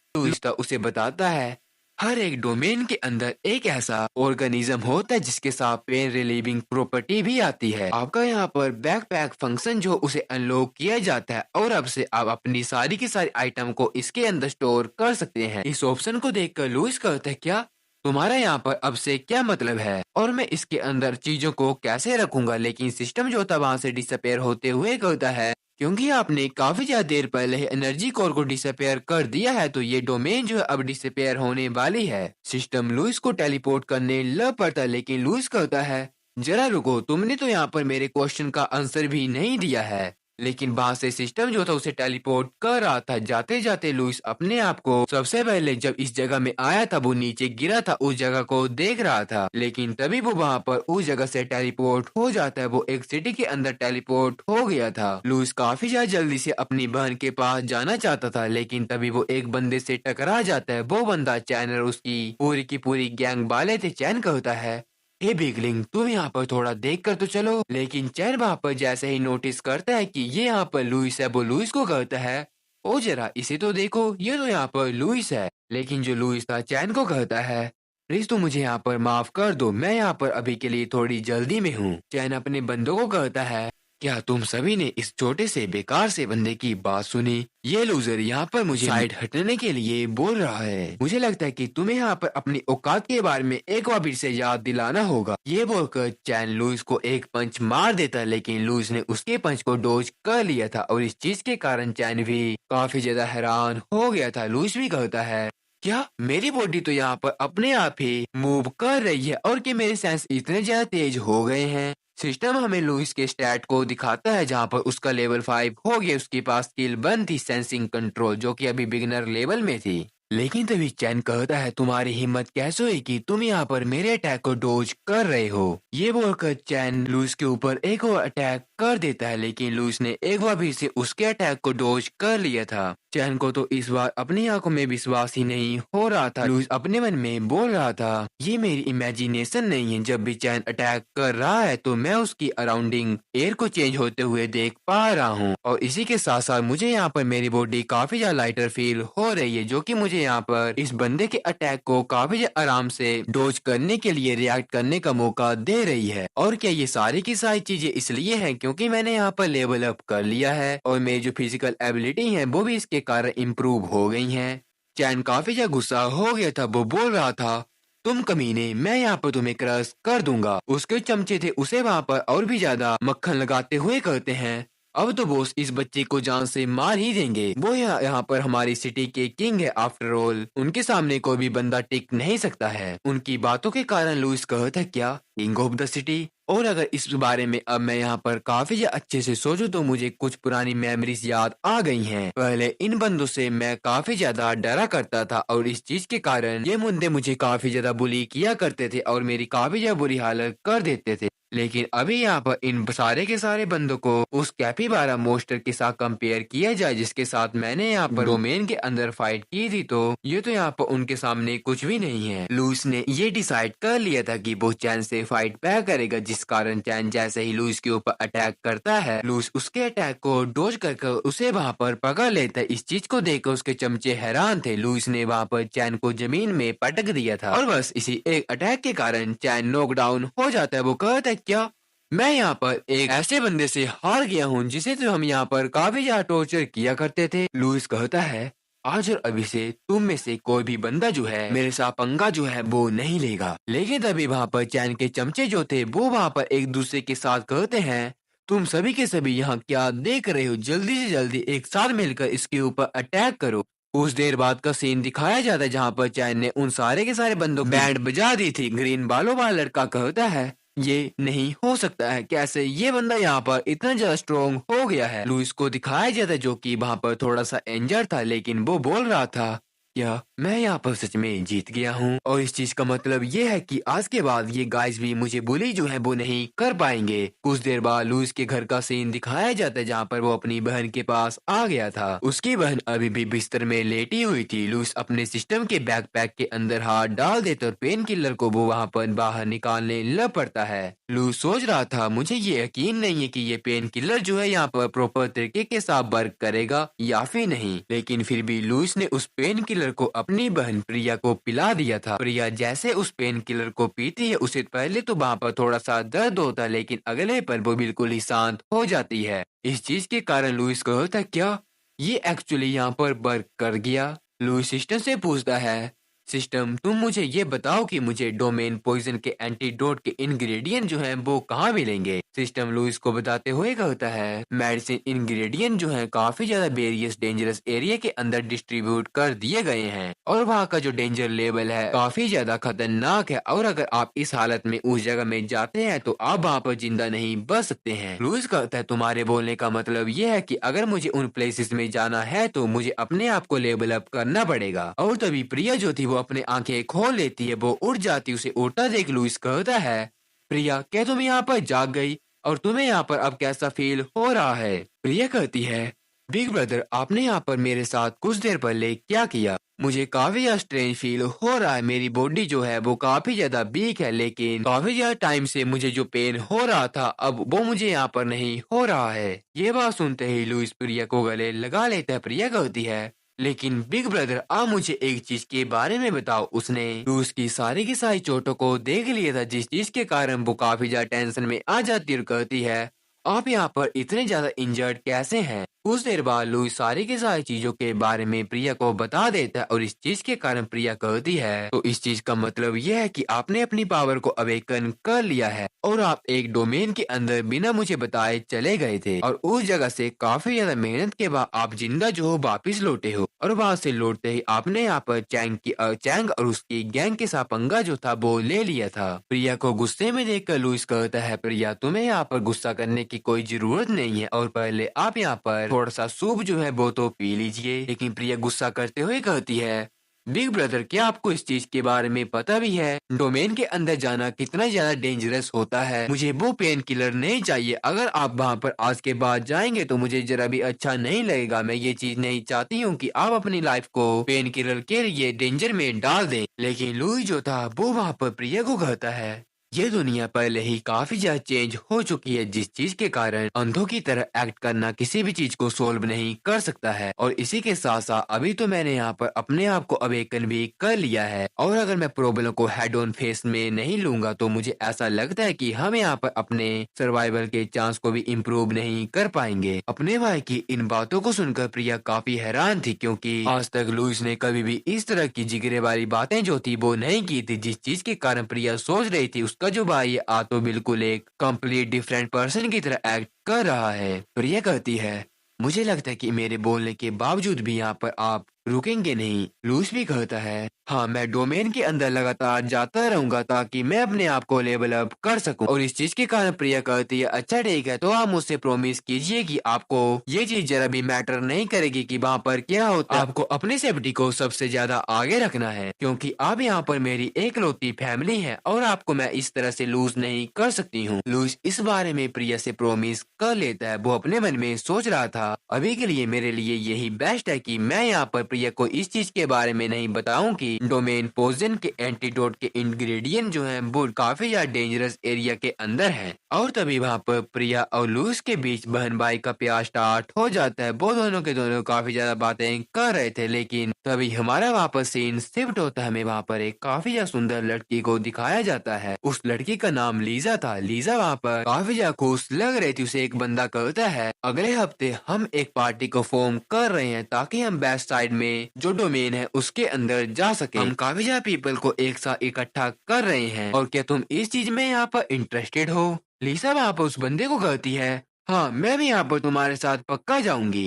था उसे बताता है, हर एक डोमेन के अंदर एक ऐसा ऑर्गेनिज्म होता है जिसके साथ पेन रिलीविंग प्रॉपर्टी भी आती है। आपका यहाँ पर बैकपैक फंक्शन जो उसे अनलॉक किया जाता है और अब से आप अपनी सारी की सारी आइटम को इसके अंदर स्टोर कर सकते हैं। इस ऑप्शन को देखकर लुइस कहता है, क्या तुम्हारा यहाँ पर अब से क्या मतलब है और मैं इसके अंदर चीजों को कैसे रखूंगा? लेकिन सिस्टम जो था वहाँ से डिसअपेयर होते हुए कहता है, क्योंकि आपने काफी ज्यादा देर पहले एनर्जी कोर को डिसअपेयर कर दिया है तो ये डोमेन जो है अब डिसअपेयर होने वाली है। सिस्टम लुइस को टेलीपोर्ट करने लग पड़ता है, लेकिन लुइस कहता है, जरा रुको, तुमने तो यहाँ पर मेरे क्वेश्चन का आंसर भी नहीं दिया है। लेकिन वहां से सिस्टम जो था उसे टेलीपोर्ट कर रहा था। जाते जाते लुइस अपने आप को सबसे पहले जब इस जगह में आया था वो नीचे गिरा था, उस जगह को देख रहा था, लेकिन तभी वो वहां पर उस जगह से टेलीपोर्ट हो जाता है। वो एक सिटी के अंदर टेलीपोर्ट हो गया था। लुइस काफी ज्यादा जल्दी से अपनी बहन के पास जाना चाहता था, लेकिन तभी वो एक बंदे से टकरा जाता है। वो बंदा चैन और उसकी की पूरी गैंग वाले थे। चैन कहता है, हे बिगलिंग, तुम यहाँ पर थोड़ा देख कर तो चलो। लेकिन चैन वहाँ पर जैसे ही नोटिस करता है कि ये यहाँ पर लुइस है, वो लुइस को कहता है, ओ जरा इसे तो देखो, ये तो यहाँ पर लुइस है। लेकिन जो लुइस था चैन को कहता है, प्लीज तो मुझे यहाँ पर माफ कर दो, मैं यहाँ पर अभी के लिए थोड़ी जल्दी में हूँ। चैन अपने बंदों को कहता है, क्या तुम सभी ने इस छोटे से बेकार से बंदे की बात सुनी? ये लूजर यहाँ पर मुझे साइड हटने के लिए बोल रहा है। मुझे लगता है कि तुम्हें यहाँ पर अपनी औकात के बारे में एक बार फिर से याद दिलाना होगा। ये बोलकर चैन लुइस को एक पंच मार देता है, लेकिन लुइस ने उसके पंच को डोज कर लिया था और इस चीज के कारण चैन भी काफी ज्यादा हैरान हो गया था। लुइस भी कहता है, क्या मेरी बॉडी तो यहाँ पर अपने आप ही मूव कर रही है और कि मेरे सेंस इतने ज्यादा तेज हो गए हैं? सिस्टम हमें लुइस के स्टैट को दिखाता है जहाँ पर उसका लेवल 5 हो गया। उसके पास स्किल 1 थी सेंसिंग कंट्रोल, जो कि अभी बिगिनर लेवल में थी। लेकिन तभी चैन कहता है, तुम्हारी हिम्मत कैसे हुई कि तुम यहाँ पर मेरे अटैक को डोज कर रहे हो? ये बोलकर चैन लुइस के ऊपर एक और अटैक कर देता है, लेकिन लुइस ने एक बार फिर से उसके अटैक को डोज कर लिया था। चैन को तो इस बार अपनी आंखों में विश्वास ही नहीं हो रहा था। लुइस अपने मन में बोल रहा था, ये मेरी इमेजिनेशन नहीं है। जब भी चैन अटैक कर रहा है तो मैं उसकी अराउंडिंग एयर को चेंज होते हुए देख पा रहा हूँ और इसी के साथ साथ मुझे यहाँ पर मेरी बॉडी काफी ज्यादा लाइटर फील हो रही है, जो कि मुझे यहाँ पर इस बंदे के अटैक को काफी आराम से डोज करने के लिए रिएक्ट करने का मौका दे रही है। और क्या ये सारी की सारी चीजें इसलिए हैं क्योंकि मैंने यहाँ पर लेवल अप कर लिया है और मेरी जो फिजिकल एबिलिटी है वो भी इसके कारण इम्प्रूव हो गई हैं। चैन काफी ज्यादा गुस्सा हो गया था। वो बोल रहा था, तुम कमीने, मैं यहाँ पर तुम्हें क्रश कर दूंगा। उसके चमचे थे उसे वहाँ पर और भी ज्यादा मक्खन लगाते हुए कहते हैं, अब तो बॉस इस बच्चे को जान से मार ही देंगे। वो यहाँ पर हमारी सिटी के किंग है आफ्टर ऑल, उनके सामने कोई भी बंदा टिक नहीं सकता है। उनकी बातों के कारण लुइस कहता है, क्या किंग ऑफ द सिटी? और अगर इस बारे में अब मैं यहाँ पर काफी अच्छे से सोचूं तो मुझे कुछ पुरानी मेमोरीज याद आ गई हैं। पहले इन बंदों से मैं काफी ज्यादा डरा करता था और इस चीज के कारण ये मुद्दे मुझे काफी ज्यादा बुली किया करते थे और मेरी काफी ज्यादा बुरी हालत कर देते थे। लेकिन अभी यहाँ पर इन सारे के सारे बंदों को उस कैपिबारा मोस्टर के साथ कंपेयर किया जाए जिसके साथ मैंने यहाँ पर डोमेन के अंदर फाइट की थी, तो ये तो यहाँ पर उनके सामने कुछ भी नहीं है। लुइस ने ये डिसाइड कर लिया था कि वो चैन से फाइट बैक करेगा, जिस कारण चैन जैसे ही लुइस के ऊपर अटैक करता है, लुइस उसके अटैक को डोज कर उसे वहाँ पर पकड़ लेता है। इस चीज को देखकर उसके चमचे हैरान थे। लुइस ने वहाँ पर चैन को जमीन में पटक दिया था और बस इसी एक अटैक के कारण चैन नॉकडाउन हो जाता है। वो कहता है, क्या मैं यहाँ पर एक ऐसे बंदे से हार गया हूँ जिसे तो हम यहाँ पर काफी ज्यादा टॉर्चर किया करते थे। लुइस कहता है, आज और अभी से तुम में से कोई भी बंदा जो है मेरे साथ पंगा जो है वो नहीं लेगा। लेकिन तभी वहाँ पर चैन के चमचे जो थे वो वहाँ पर एक दूसरे के साथ कहते हैं, तुम सभी के सभी यहाँ क्या देख रहे हो, जल्दी से जल्दी एक साथ मिलकर इसके ऊपर अटैक करो। कुछ देर बाद का सीन दिखाया जाता है जहाँ पर चैन ने उन सारे के सारे बंदों की बैंड बजा दी थी। ग्रीन बालों वाला लड़का कहता है, ये नहीं हो सकता है, कैसे ये बंदा यहाँ पर इतना ज्यादा स्ट्रॉन्ग हो गया है। लुइस को दिखाया जाता है जो कि वहाँ पर थोड़ा सा इंजर्ड था, लेकिन वो बोल रहा था, क्या मैं यहाँ पर सच में जीत गया हूँ। और इस चीज का मतलब ये है कि आज के बाद ये गाइस भी मुझे बुली जो है वो नहीं कर पाएंगे। कुछ देर बाद लुइस के घर का सीन दिखाया जाता है जहाँ पर वो अपनी बहन के पास आ गया था। उसकी बहन अभी भी बिस्तर में लेटी हुई थी। लुइस अपने सिस्टम के बैकपैक के अंदर हाथ डाल देता और पेन किलर को वो वहाँ पर बाहर निकालने लग पड़ता है। लुइस सोच रहा था, मुझे ये यकीन नहीं है कि ये पेन किलर जो है यहाँ पर प्रॉपर तरीके के साथ वर्क करेगा या फिर नहीं, लेकिन फिर भी लुइस ने उस पेन किलर को अपनी बहन प्रिया को पिला दिया था। प्रिया जैसे उस पेन किलर को पीती है उसे पहले तो वहाँ पर थोड़ा सा दर्द होता है, लेकिन अगले पर वो बिल्कुल ही शांत हो जाती है। इस चीज के कारण लुइस को होता है, क्या ये एक्चुअली यहाँ पर वर्क कर गया। लुइस सिस्टम से पूछता है, सिस्टम तुम मुझे ये बताओ कि मुझे डोमेन पॉइजन के एंटीडोट के इंग्रेडिएंट जो हैं वो कहाँ मिलेंगे। सिस्टम लुइस को बताते हुए कहता है, मेडिसिन इंग्रेडिएंट जो हैं काफी ज्यादा वेरियस डेंजरस एरिया के अंदर डिस्ट्रीब्यूट कर दिए गए हैं और वहाँ का जो डेंजर लेवल है काफी ज्यादा खतरनाक है और अगर आप इस हालत में उस जगह में जाते हैं तो आप वहाँ पर जिंदा नहीं बच सकते हैं। लुइस कहता है, तुम्हारे बोलने का मतलब ये है कि अगर मुझे उन प्लेसेस में जाना है तो मुझे अपने आप को लेवल अप करना पड़ेगा। और तभी प्रिया जो थी वो अपने आंखें खोल लेती है, वो उठ जाती, उसे उड़ता देख लुइस कहता है, प्रिया क्या तुम यहाँ पर जाग गई और तुम्हें यहाँ पर अब कैसा फील हो रहा है। प्रिया कहती है, बिग ब्रदर आपने यहाँ पर मेरे साथ कुछ देर पहले क्या किया, मुझे काफी ज्यादा स्ट्रेंज फील हो रहा है। मेरी बॉडी जो है वो काफी ज्यादा वीक है, लेकिन काफी ज्यादा टाइम से मुझे जो पेन हो रहा था अब वो मुझे यहाँ पर नहीं हो रहा है। ये बात सुनते ही लुइस प्रिया को गले लगा लेता है। प्रिया कहती है, लेकिन बिग ब्रदर आप मुझे एक चीज के बारे में बताओ। उसने लुइस की सारी की सारी चोटों को देख लिया था जिस चीज के कारण वो काफी ज्यादा टेंशन में आ जाती है और कहती है, आप यहाँ पर इतने ज्यादा इंजर्ड कैसे हैं। कुछ देर बाद लुइस सारी के सारी चीजों के बारे में प्रिया को बता देता है और इस चीज के कारण प्रिया कहती है, तो इस चीज का मतलब यह है कि आपने अपनी पावर को अवेकन कर लिया है और आप एक डोमेन के अंदर बिना मुझे बताए चले गए थे और उस जगह से काफी ज्यादा मेहनत के बाद आप जिंदा जो हो वापिस लौटे हो और वहाँ से लौटते ही आपने यहाँ पर चैंग और उसकी गैंग के साथ पंगा जो था वो ले लिया था। प्रिया को गुस्से में देखकर लुइस कहता है, प्रिया तुम्हें यहाँ पर गुस्सा करने की कोई जरूरत नहीं है और पहले आप यहाँ पर थोड़ा सा सूप जो है वो तो पी लीजिए। लेकिन प्रिया गुस्सा करते हुए कहती है, बिग ब्रदर क्या आपको इस चीज के बारे में पता भी है डोमेन के अंदर जाना कितना ज्यादा डेंजरस होता है। मुझे वो पेन किलर नहीं चाहिए, अगर आप वहाँ पर आज के बाद जाएंगे तो मुझे जरा भी अच्छा नहीं लगेगा। मैं ये चीज नहीं चाहती हूँ कि आप अपनी लाइफ को पेन किलर के लिए डेंजर में डाल दें। लेकिन लुई जो था वो वहाँ पर प्रिया को कहता है, ये दुनिया पहले ही काफी ज्यादा चेंज हो चुकी है, जिस चीज के कारण अंधों की तरह एक्ट करना किसी भी चीज को सोल्व नहीं कर सकता है। और इसी के साथ साथ अभी तो मैंने यहाँ पर अपने आप को अवेकन भी कर लिया है, और अगर मैं प्रॉब्लम को हेड ऑन फेस में नहीं लूंगा तो मुझे ऐसा लगता है कि हम यहाँ पर अपने सर्वाइवल के चांस को भी इम्प्रूव नहीं कर पाएंगे। अपने भाई की इन बातों को सुनकर प्रिया काफी हैरान थी, क्योंकि आज तक लुइस ने कभी भी इस तरह की जिगरे वाली बातें जो थी वो नहीं की थी, जिस चीज के कारण प्रिया सोच रही थी उसका जो भाई आ तो बिल्कुल एक कंप्लीट डिफरेंट पर्सन की तरह एक्ट कर रहा है। प्रिया कहती है, मुझे लगता है कि मेरे बोलने के बावजूद भी यहाँ पर आप रुकेंगे नहीं। लुइस भी कहता है, हाँ मैं डोमेन के अंदर लगातार जाता रहूंगा ताकि मैं अपने आप को लेवल अप कर सकूं। और इस चीज के कारण प्रिया कहती है, अच्छा ठीक है, तो आप मुझसे प्रॉमिस कीजिए कि आपको ये चीज जरा भी मैटर नहीं करेगी कि वहाँ पर क्या होता है। आपको अपनी सेफ्टी को सबसे ज्यादा आगे रखना है, क्योंकि आप यहाँ पर मेरी एकलौती फैमिली है और आपको मैं इस तरह से लूज नहीं कर सकती हूँ। लुइस इस बारे में प्रिया से प्रॉमिस कर लेता है। वो अपने मन में सोच रहा था, अभी के लिए मेरे लिए यही बेस्ट है कि मैं यहाँ पर प्रिया को इस चीज के बारे में नहीं बताऊं कि डोमेन पोजन के एंटीडोट के इंग्रेडिएंट जो हैं वो काफी ज्यादा डेंजरस एरिया के अंदर हैं। और तभी वहाँ पर प्रिया और लुइस के बीच बहन भाई का प्यार स्टार्ट हो जाता है। वो दोनों के दोनों काफी ज्यादा बातें कर रहे थे, लेकिन तभी हमारा वहाँ पर सीन शिफ्ट होता है। हमें वहाँ पर एक काफी ज्यादा सुंदर लड़की को दिखाया जाता है। उस लड़की का नाम लीजा था। लीजा वहाँ पर काफी ज्यादा खुश लग रही थी। उसे एक बंदा कहता है, अगले हफ्ते हम एक पार्टी को फॉर्म कर रहे हैं ताकि हम बेस्ट साइड में जो डोमेन है उसके अंदर जा सके। हम काफी ज्यादा पीपल को एक साथ इकट्ठा कर रहे हैं, और क्या तुम इस चीज में यहाँ पर इंटरेस्टेड हो? लीसा वहाँ पर उस बंदे को कहती है, हाँ मैं भी यहाँ पर तुम्हारे साथ पक्का जाऊंगी।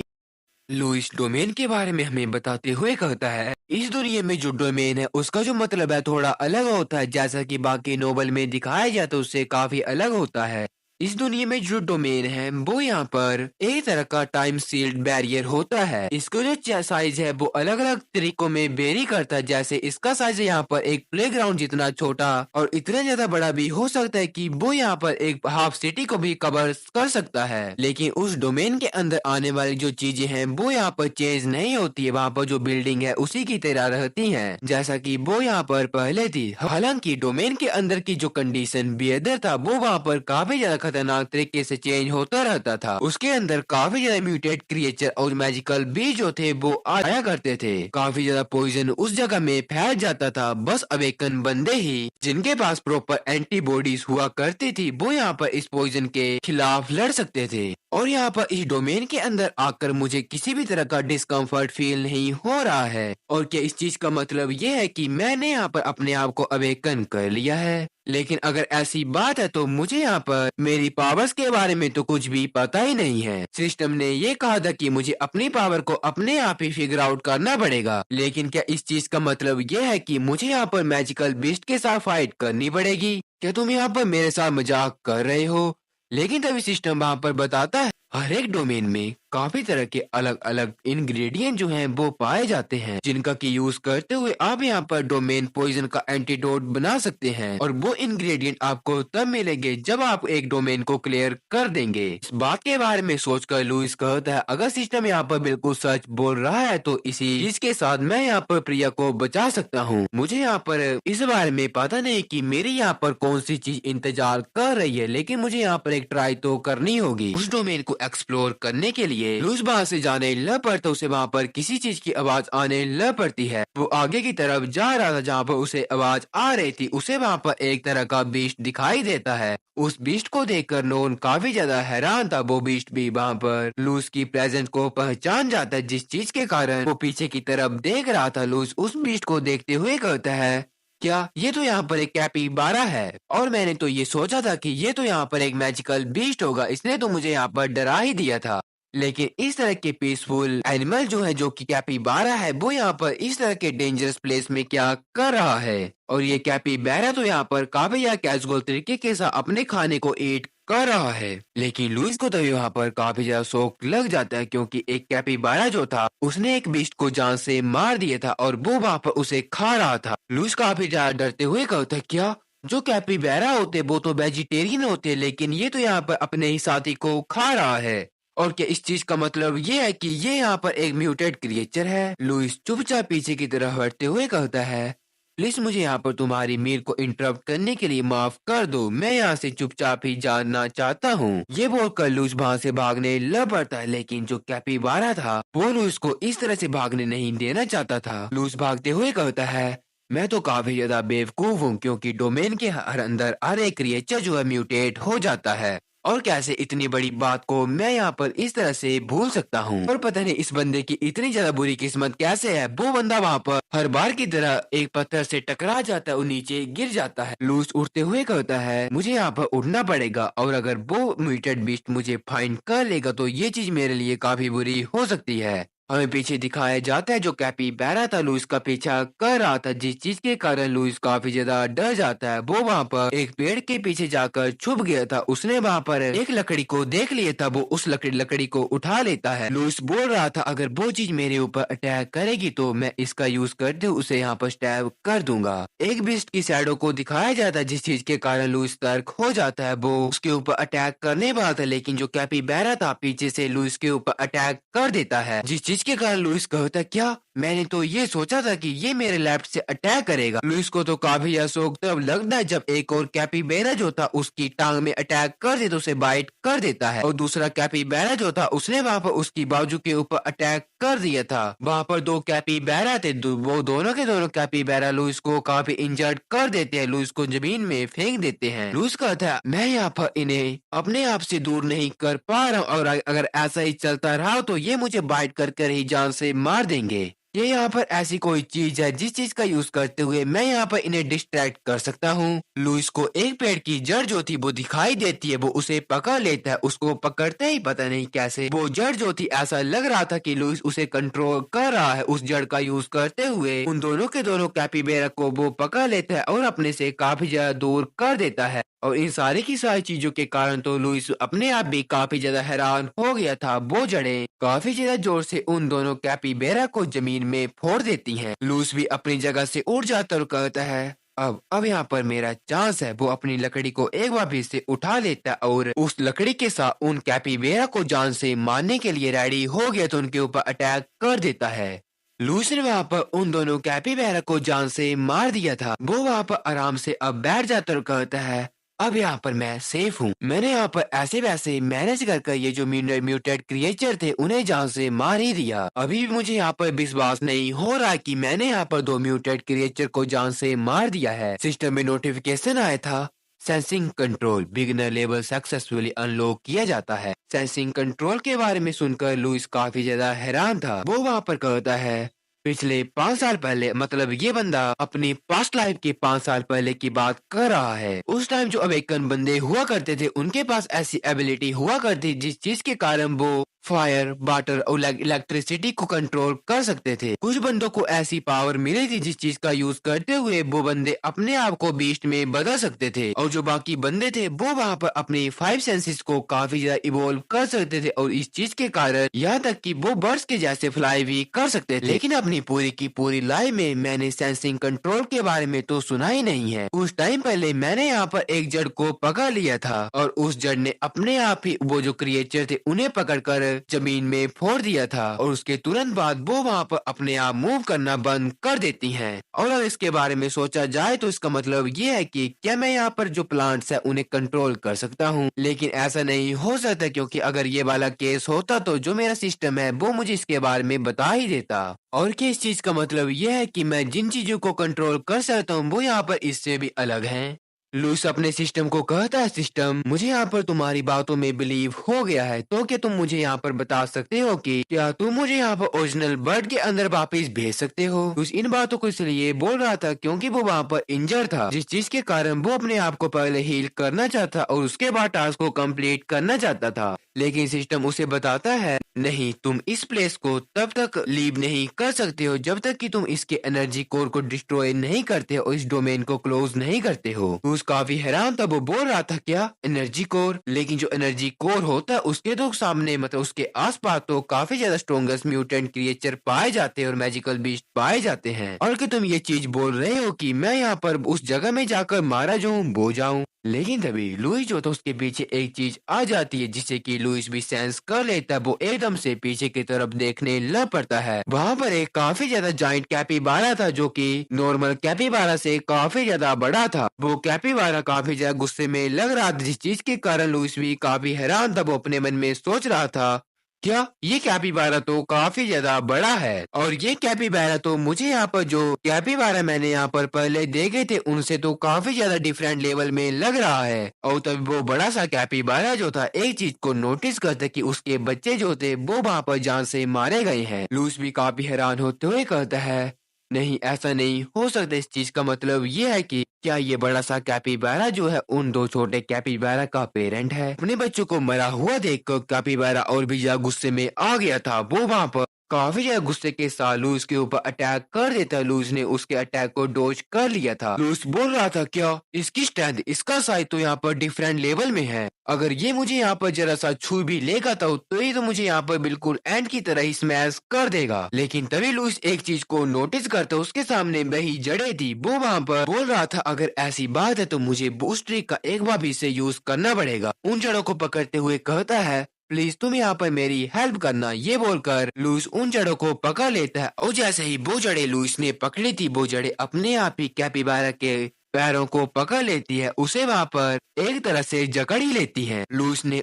लुइस डोमेन के बारे में हमें बताते हुए कहता है, इस दुनिया में जो डोमेन है उसका जो मतलब है थोड़ा अलग होता है, जैसा कि बाकी नोवेल में दिखाया जाता है उससे काफी अलग होता है। इस दुनिया में जो डोमेन है वो यहाँ पर एक तरह का टाइम सील्ड बैरियर होता है। इसका जो साइज है वो अलग अलग तरीकों में वेरी करता है। जैसे इसका साइज यहाँ पर एक प्लेग्राउंड जितना छोटा और इतना ज्यादा बड़ा भी हो सकता है कि वो यहाँ पर एक हाफ सिटी को भी कवर कर सकता है। लेकिन उस डोमेन के अंदर आने वाली जो चीजें हैं वो यहाँ पर चेंज नहीं होती है। वहाँ पर जो बिल्डिंग है उसी की तरह रहती है जैसा कि वो यहाँ पर पहले थी। हालांकि डोमेन के अंदर की जो कंडीशन वेदर था वो वहाँ पर काफी ज्यादा खतरनाक तरीके से चेंज होता रहता था। उसके अंदर काफी ज्यादा म्यूटेड क्रिएचर और मैजिकल बीज जो थे वो आया करते थे। काफी ज्यादा पॉइजन उस जगह में फैल जाता था। बस अवेकन बंदे ही जिनके पास प्रॉपर एंटीबॉडीज हुआ करती थी वो यहाँ पर इस पॉइजन के खिलाफ लड़ सकते थे। और यहाँ पर इस डोमेन के अंदर आकर मुझे किसी भी तरह का डिस्कम्फर्ट फील नहीं हो रहा है। और क्या इस चीज का मतलब ये है कि मैंने यहाँ पर अपने आप को अवेकन कर लिया है? लेकिन अगर ऐसी बात है तो मुझे यहाँ पर मेरी पावर्स के बारे में तो कुछ भी पता ही नहीं है। सिस्टम ने ये कहा था कि मुझे अपनी पावर को अपने आप ही फिगर आउट करना पड़ेगा। लेकिन क्या इस चीज का मतलब ये है कि मुझे यहाँ पर मैजिकल बीस्ट के साथ फाइट करनी पड़ेगी? क्या तुम यहाँ पर मेरे साथ मजाक कर रहे हो? लेकिन तभी सिस्टम वहाँ पर बताता है, हर एक डोमेन में काफी तरह के अलग अलग इंग्रेडिएंट जो हैं वो पाए जाते हैं, जिनका की यूज करते हुए आप यहाँ पर डोमेन पॉइजन का एंटीडोट बना सकते हैं। और वो इंग्रेडिएंट आपको तब मिलेंगे जब आप एक डोमेन को क्लियर कर देंगे। इस बात के बारे में सोचकर लुइस कहता है, अगर सिस्टम यहाँ पर बिल्कुल सच बोल रहा है तो इसी चीज के साथ मैं यहाँ पर प्रिया को बचा सकता हूँ। मुझे यहाँ पर इस बारे में पता नहीं कि मेरी यहाँ पर कौन सी चीज इंतजार कर रही है, लेकिन मुझे यहाँ पर एक ट्राई तो करनी होगी। उस डोमेन को एक्सप्लोर करने के लिए लुइस वहाँ से जाने लग पड़ता, उसे वहाँ पर किसी चीज की आवाज आने लग पड़ती है। वो आगे की तरफ जा रहा था जहाँ पर उसे आवाज आ रही थी। उसे वहाँ पर एक तरह का बीस्ट दिखाई देता है। उस बीस्ट को देखकर नोन काफी ज्यादा हैरान था। वो बीस्ट भी वहाँ पर लुइस की प्रेजेंस को पहचान जाता है, जिस चीज के कारण वो पीछे की तरफ देख रहा था। लुइस उस बीस्ट को देखते हुए कहता है, क्या ये तो यहाँ पर एक कैपिबारा है, और मैंने तो ये सोचा था कि ये तो यहाँ पर एक मैजिकल बीस्ट होगा, इसने तो मुझे यहाँ पर डरा ही दिया था। लेकिन इस तरह के पीसफुल एनिमल जो है, जो कि कैपिबारा है, वो यहाँ पर इस तरह के डेंजरस प्लेस में क्या कर रहा है? और ये कैपिबारा तो यहाँ पर काफी कैजुअल तरीके के साथ अपने खाने को ईट कर रहा है। लेकिन लुइस को तभी वहाँ पर काफी ज्यादा शौक लग जाता है, क्योंकि एक कैपिबारा जो था उसने एक बीस्ट को जान से मार दिया था और वो वहाँ पर उसे खा रहा था। लुइस काफी ज्यादा डरते हुए कहता है, क्या जो कैपिबारा होते वो तो वेजिटेरियन होते, लेकिन ये तो यहाँ पर अपने ही साथी को खा रहा है? और क्या इस चीज का मतलब ये है कि ये यहाँ पर एक म्यूटेड क्रिएचर है? लुइस चुपचाप पीछे की तरफ हटते हुए कहता है, प्लीज मुझे यहाँ पर तुम्हारी मील को इंटरप्ट करने के लिए माफ कर दो, मैं यहाँ से चुपचाप ही जानना चाहता हूँ। ये बोलकर लुइस वहाँ से भागने लग पड़ता है, लेकिन जो कैपिबारा था वो लुइस को इस तरह से भागने नहीं देना चाहता था। लुइस भागते हुए कहता है, मैं तो काफी ज्यादा बेवकूफ हूँ, क्योंकि डोमेन के हर अंदर हर एक क्रिएचर जो है म्यूटेट हो जाता है, और कैसे इतनी बड़ी बात को मैं यहाँ पर इस तरह से भूल सकता हूँ। और पता नहीं इस बंदे की इतनी ज्यादा बुरी किस्मत कैसे है, वो बंदा वहाँ पर हर बार की तरह एक पत्थर से टकरा जाता है और नीचे गिर जाता है। लूस उठते हुए कहता है, मुझे यहाँ पर उठना पड़ेगा, और अगर वो म्यूटेड बीस्ट मुझे फाइंड कर लेगा तो ये चीज मेरे लिए काफी बुरी हो सकती है। हमें पीछे दिखाया जाता है जो कैपिबारा था लुइस का पीछा कर रहा था, जिस चीज के कारण लुइस काफी ज्यादा डर जाता है। वो वहाँ पर एक पेड़ के पीछे जाकर छुप गया था। उसने वहाँ पर एक लकड़ी को देख लिया था, वो उस लकड़ी को उठा लेता है। लुइस बोल रहा था, अगर वो चीज मेरे ऊपर अटैक करेगी तो मैं इसका यूज करते हुए उसे यहाँ पर स्टैब कर दूंगा। एक बीस्ट की शैडो को दिखाया जाता है, जिस चीज के कारण लुइस तर्क हो जाता है। वो उसके ऊपर अटैक करने वाला था, लेकिन जो कैपिबारा था पीछे से लुइस के ऊपर अटैक कर देता है, जिस चीज के कारण लुइस कहता, क्या मैंने तो ये सोचा था कि ये मेरे लेफ्ट से अटैक करेगा। लुइस को तो काफी शौक तब लगता है जब एक और कैपिबारा जो था उसकी टांग में अटैक कर दे तो उसे बाइट कर देता है, और दूसरा कैपिबारा जो था उसने वहाँ पर उसकी बाजू के ऊपर अटैक कर दिया था। वहाँ पर दो कैपिबारा थे, वो दोनों के दोनों कैपिबारा लुइस को काफी इंजर्ड कर देते हैं, लुइस को जमीन में फेंक देते हैं। लुइस कहता है, मैं यहाँ पर इन्हें अपने आप से दूर नहीं कर पा रहा हूँ, और अगर ऐसा ही चलता रहा तो ये मुझे बाइट कर ही जान से मार देंगे। ये यहाँ पर ऐसी कोई चीज है जिस चीज का यूज करते हुए मैं यहाँ पर इन्हें डिस्ट्रैक्ट कर सकता हूँ। लुइस को एक पेड़ की जड़ जो थी वो दिखाई देती है, वो उसे पकड़ लेता है। उसको पकड़ते ही पता नहीं कैसे वो जड़ जो थी, ऐसा लग रहा था कि लुइस उसे कंट्रोल कर रहा है। उस जड़ का यूज करते हुए उन दोनों के दोनों कैपिबारा को वो पकड़ लेता है और अपने से काफी ज्यादा दूर कर देता है। और इन सारी की सारी चीजों के कारण तो लुइस अपने आप भी काफी ज्यादा हैरान हो गया था। वो जड़ें काफी ज्यादा जोर से उन दोनों कैपिबारा को जमीन में फोड़ देती हैं। लुइस भी अपनी जगह से उठ जाता और कहता है, अब यहाँ पर मेरा चांस है। वो अपनी लकड़ी को एक बार फिर से उठा लेता है और उस लकड़ी के साथ उन कैपिबारा को जान से मारने के लिए रेडी हो गया तो उनके ऊपर अटैक कर देता है। लुइस ने वहाँ पर उन दोनों कैपिबारा को जान से मार दिया था। वो वहाँ पर आराम से अब बैठ जाता और कहता है, अब यहाँ पर मैं सेफ हूँ। मैंने यहाँ पर ऐसे वैसे मैनेज कर ये जो म्यूटेड क्रिएचर थे उन्हें जान से मार ही दिया। अभी भी मुझे यहाँ पर विश्वास नहीं हो रहा कि मैंने यहाँ पर दो म्यूटेड क्रिएचर को जान से मार दिया है। सिस्टम में नोटिफिकेशन आया था, sensing control beginner level successfully unlock किया जाता है। सेंसिंग कंट्रोल के बारे में सुनकर लुइस काफी ज्यादा हैरान था। वो वहाँ पर कहता है, पिछले 5 साल पहले, मतलब ये बंदा अपनी पास्ट लाइफ के 5 साल पहले की बात कर रहा है। उस टाइम जो अवेकन बंदे हुआ करते थे उनके पास ऐसी एबिलिटी हुआ करती जिस चीज के कारण वो फायर, वाटर और इलेक्ट्रिसिटी को कंट्रोल कर सकते थे। कुछ बंदों को ऐसी पावर मिली थी जिस चीज का यूज करते हुए वो बंदे अपने आप को बीस्ट में बदल सकते थे, और जो बाकी बंदे थे वो वहाँ पर अपनी 5 सेंसेस को काफी ज्यादा इवोल्व कर सकते थे, और इस चीज के कारण यहाँ तक कि वो बर्ड्स के जैसे फ्लाई भी कर सकते थे। लेकिन अपनी पूरी की पूरी लाइफ में मैंने सेंसिंग कंट्रोल के बारे में तो सुना ही नहीं है। कुछ टाइम पहले मैंने यहाँ पर एक जड़ को पकड़ लिया था, और उस जड़ ने अपने आप ही वो जो क्रिएचर थे उन्हें पकड़कर जमीन में फोड़ दिया था, और उसके तुरंत बाद वो वहाँ पर अपने आप मूव करना बंद कर देती हैं। और अगर इसके बारे में सोचा जाए तो इसका मतलब ये है कि क्या मैं यहाँ पर जो प्लांट्स है उन्हें कंट्रोल कर सकता हूँ, लेकिन ऐसा नहीं हो सकता, क्योंकि अगर ये वाला केस होता तो जो मेरा सिस्टम है वो मुझे इसके बारे में बता ही देता। और क्या इस चीज का मतलब ये है कि मैं जिन चीजों को कंट्रोल कर सकता हूँ वो यहाँ पर इससे भी अलग हैं। लुइस अपने सिस्टम को कहता है, सिस्टम मुझे यहाँ पर तुम्हारी बातों में बिलीव हो गया है, तो क्या तुम मुझे यहाँ पर बता सकते हो कि क्या तुम मुझे यहाँ पर ओरिजिनल बर्ड के अंदर वापस भेज सकते हो। लुइस इन बातों को इसलिए बोल रहा था क्योंकि वो वहाँ पर इंजर था, जिस चीज के कारण वो अपने आप को पहले हील करना चाहता और उसके बाद टास्क को कंप्लीट करना चाहता था। लेकिन सिस्टम उसे बताता है, नहीं, तुम इस प्लेस को तब तक लीव नहीं कर सकते हो जब तक कि तुम इसके एनर्जी कोर को डिस्ट्रॉय नहीं करते और इस डोमेन को क्लोज नहीं करते हो। लुइस काफी हैरान था, वो बोल रहा था, क्या एनर्जी कोर? लेकिन जो एनर्जी कोर होता है उसके तो सामने, मतलब उसके आसपास तो काफी ज्यादा स्ट्रॉन्गेस्ट म्यूटेंट क्रिएचर पाए जाते हैं और मैजिकल बीस्ट पाए जाते हैं। और कि तुम ये चीज बोल रहे हो कि मैं यहाँ पर उस जगह में जाकर मारा जाऊं, वो जाऊं। लेकिन तभी लुइस जो था उसके पीछे एक चीज आ जाती है जिससे कि लुइस भी सेंस कर लेता है, वो एकदम से पीछे की तरफ देखने लग पड़ता है। वहाँ पर एक काफी ज्यादा जाइंट कैपिबारा था जो कि नॉर्मल कैपिबारा से काफी ज्यादा बड़ा था। वो कैपिबारा काफी ज्यादा गुस्से में लग रहा था, जिस चीज के कारण लुइस भी काफी हैरान था। वो अपने मन में सोच रहा था, क्या ये कैपिबारा तो काफी ज्यादा बड़ा है, और ये कैपिबारा तो मुझे यहाँ पर जो कैपिबारा मैंने यहाँ पर पहले देखे थे उनसे तो काफी ज्यादा डिफरेंट लेवल में लग रहा है। और तब वो बड़ा सा कैपिबारा जो था एक चीज को नोटिस करता कि उसके बच्चे जो थे वो वहाँ पर जान से मारे गए हैं। लूस भी काफी हैरान होते हुए कहता है, नहीं ऐसा नहीं हो सकता, इस चीज का मतलब ये है कि क्या ये बड़ा सा कैपिबारा जो है उन दो छोटे कैपिबारा का पेरेंट है। अपने बच्चों को मरा हुआ देखकर कैपिबारा और भी ज्यादा गुस्से में आ गया था। वो वहाँ पर काफी ज्यादा गुस्से के साथ लूस के ऊपर अटैक कर देता। लूस ने उसके अटैक को डोज कर लिया था। लूस बोल रहा था, क्या इसकी स्ट्रेंथ, इसका साइज तो यहाँ पर डिफरेंट लेवल में है, अगर ये मुझे यहाँ पर जरा सा छू भी लेगा तो ये तो मुझे यहाँ पर बिल्कुल एंड की तरह ही स्मैश कर देगा। लेकिन तभी लुइस एक चीज को नोटिस करता, उसके सामने वही जड़ें थी। वो वहाँ पर बोल रहा था, अगर ऐसी बात है तो मुझे बूस्ट ट्रिक का एक बार भी इसे यूज करना पड़ेगा। उन जड़ों को पकड़ते हुए कहता है, प्लीज तुम यहाँ पर मेरी हेल्प करना। ये बोलकर लुइस उन जड़ों को पकड़ लेता है, और जैसे ही वो जड़ें लुइस ने पकड़ी थी वो जड़ें अपने आप ही कैपिबारा के पैरों को पकड़ लेती है, उसे वहाँ पर एक तरह से जकड़ ही लेती है। लुइस ने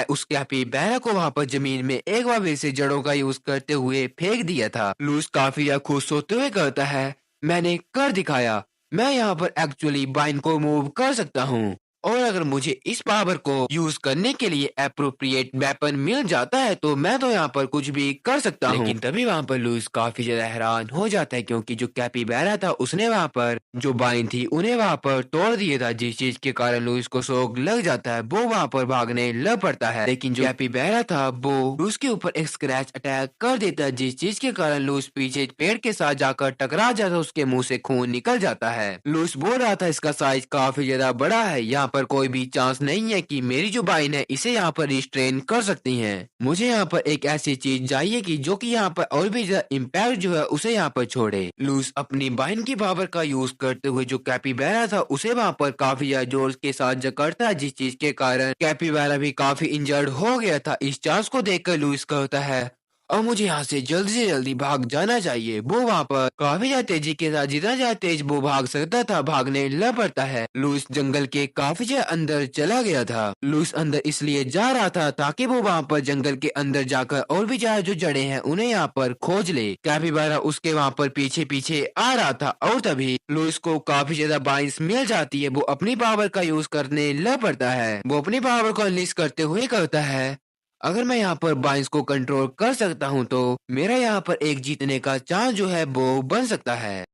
उस कैपिबारा को वहाँ पर जमीन में एक बार फिर से जड़ों का यूज करते हुए फेंक दिया था। लुइस काफी ज्यादा खुश होते हुए कहता है, मैंने कर दिखाया, मैं यहाँ पर एक्चुअली बाइन को मूव कर सकता हूँ, और अगर मुझे इस पावर को यूज करने के लिए अप्रोप्रिएट वेपन मिल जाता है तो मैं तो यहाँ पर कुछ भी कर सकता हूँ। लेकिन तभी वहाँ पर लुइस काफी ज्यादा हैरान हो जाता है, क्योंकि जो कैपिबारा था उसने वहाँ पर जो बाइन थी उन्हें वहाँ पर तोड़ दिया था, जिस चीज के कारण लुइस को शौक लग जाता है। वो वहाँ पर भागने लग पड़ता है, लेकिन जो कैपिबारा था वो लुइस के ऊपर एक स्क्रैच अटैक कर देता है, जिस चीज के कारण लुइस पीछे पेड़ के साथ जाकर टकरा जाता है, उसके मुंह से खून निकल जाता है। लुइस बोल रहा था, इसका साइज काफी ज्यादा बड़ा है, यहाँ पर कोई भी चांस नहीं है कि मेरी जो बाइन है इसे यहाँ पर रिस्ट्रेन कर सकती हैं। मुझे यहाँ पर एक ऐसी चीज चाहिए कि जो कि यहाँ पर और भी ज्यादा इम्पैक्ट जो है उसे यहाँ पर छोड़े। लुइस अपनी बाइन की पावर का यूज करते हुए जो कैपिबारा था उसे वहाँ पर काफी ज्यादा जोर के साथ जकड़ता है, जिस चीज के कारण कैपिबारा भी काफी इंजर्ड हो गया था। इस चांस को देखकर लुइस कहता है, और मुझे यहाँ से जल्दी भाग जाना चाहिए। वो वहाँ पर काफी ज्यादा तेजी के साथ, जितना ज्यादा तेज वो भाग सकता था भागने लग पड़ता है। लुइस जंगल के काफी ज्यादा अंदर चला गया था। लुइस अंदर इसलिए जा रहा था ताकि वो वहाँ पर जंगल के अंदर जाकर और भी ज्यादा जो जड़ें हैं उन्हें यहाँ पर खोज ले। कैपिबारा उसके वहाँ पर पीछे पीछे आ रहा था, और तभी लुइस को काफी ज्यादा बाइंस मिल जाती है। वो अपनी पावर का यूज करने लग पड़ता है। वो अपनी पावर को अनलीश करते हुए कहता है, अगर मैं यहाँ पर बाइंस को कंट्रोल कर सकता हूँ तो मेरा यहाँ पर एक जीतने का चांस जो है वो बन सकता है।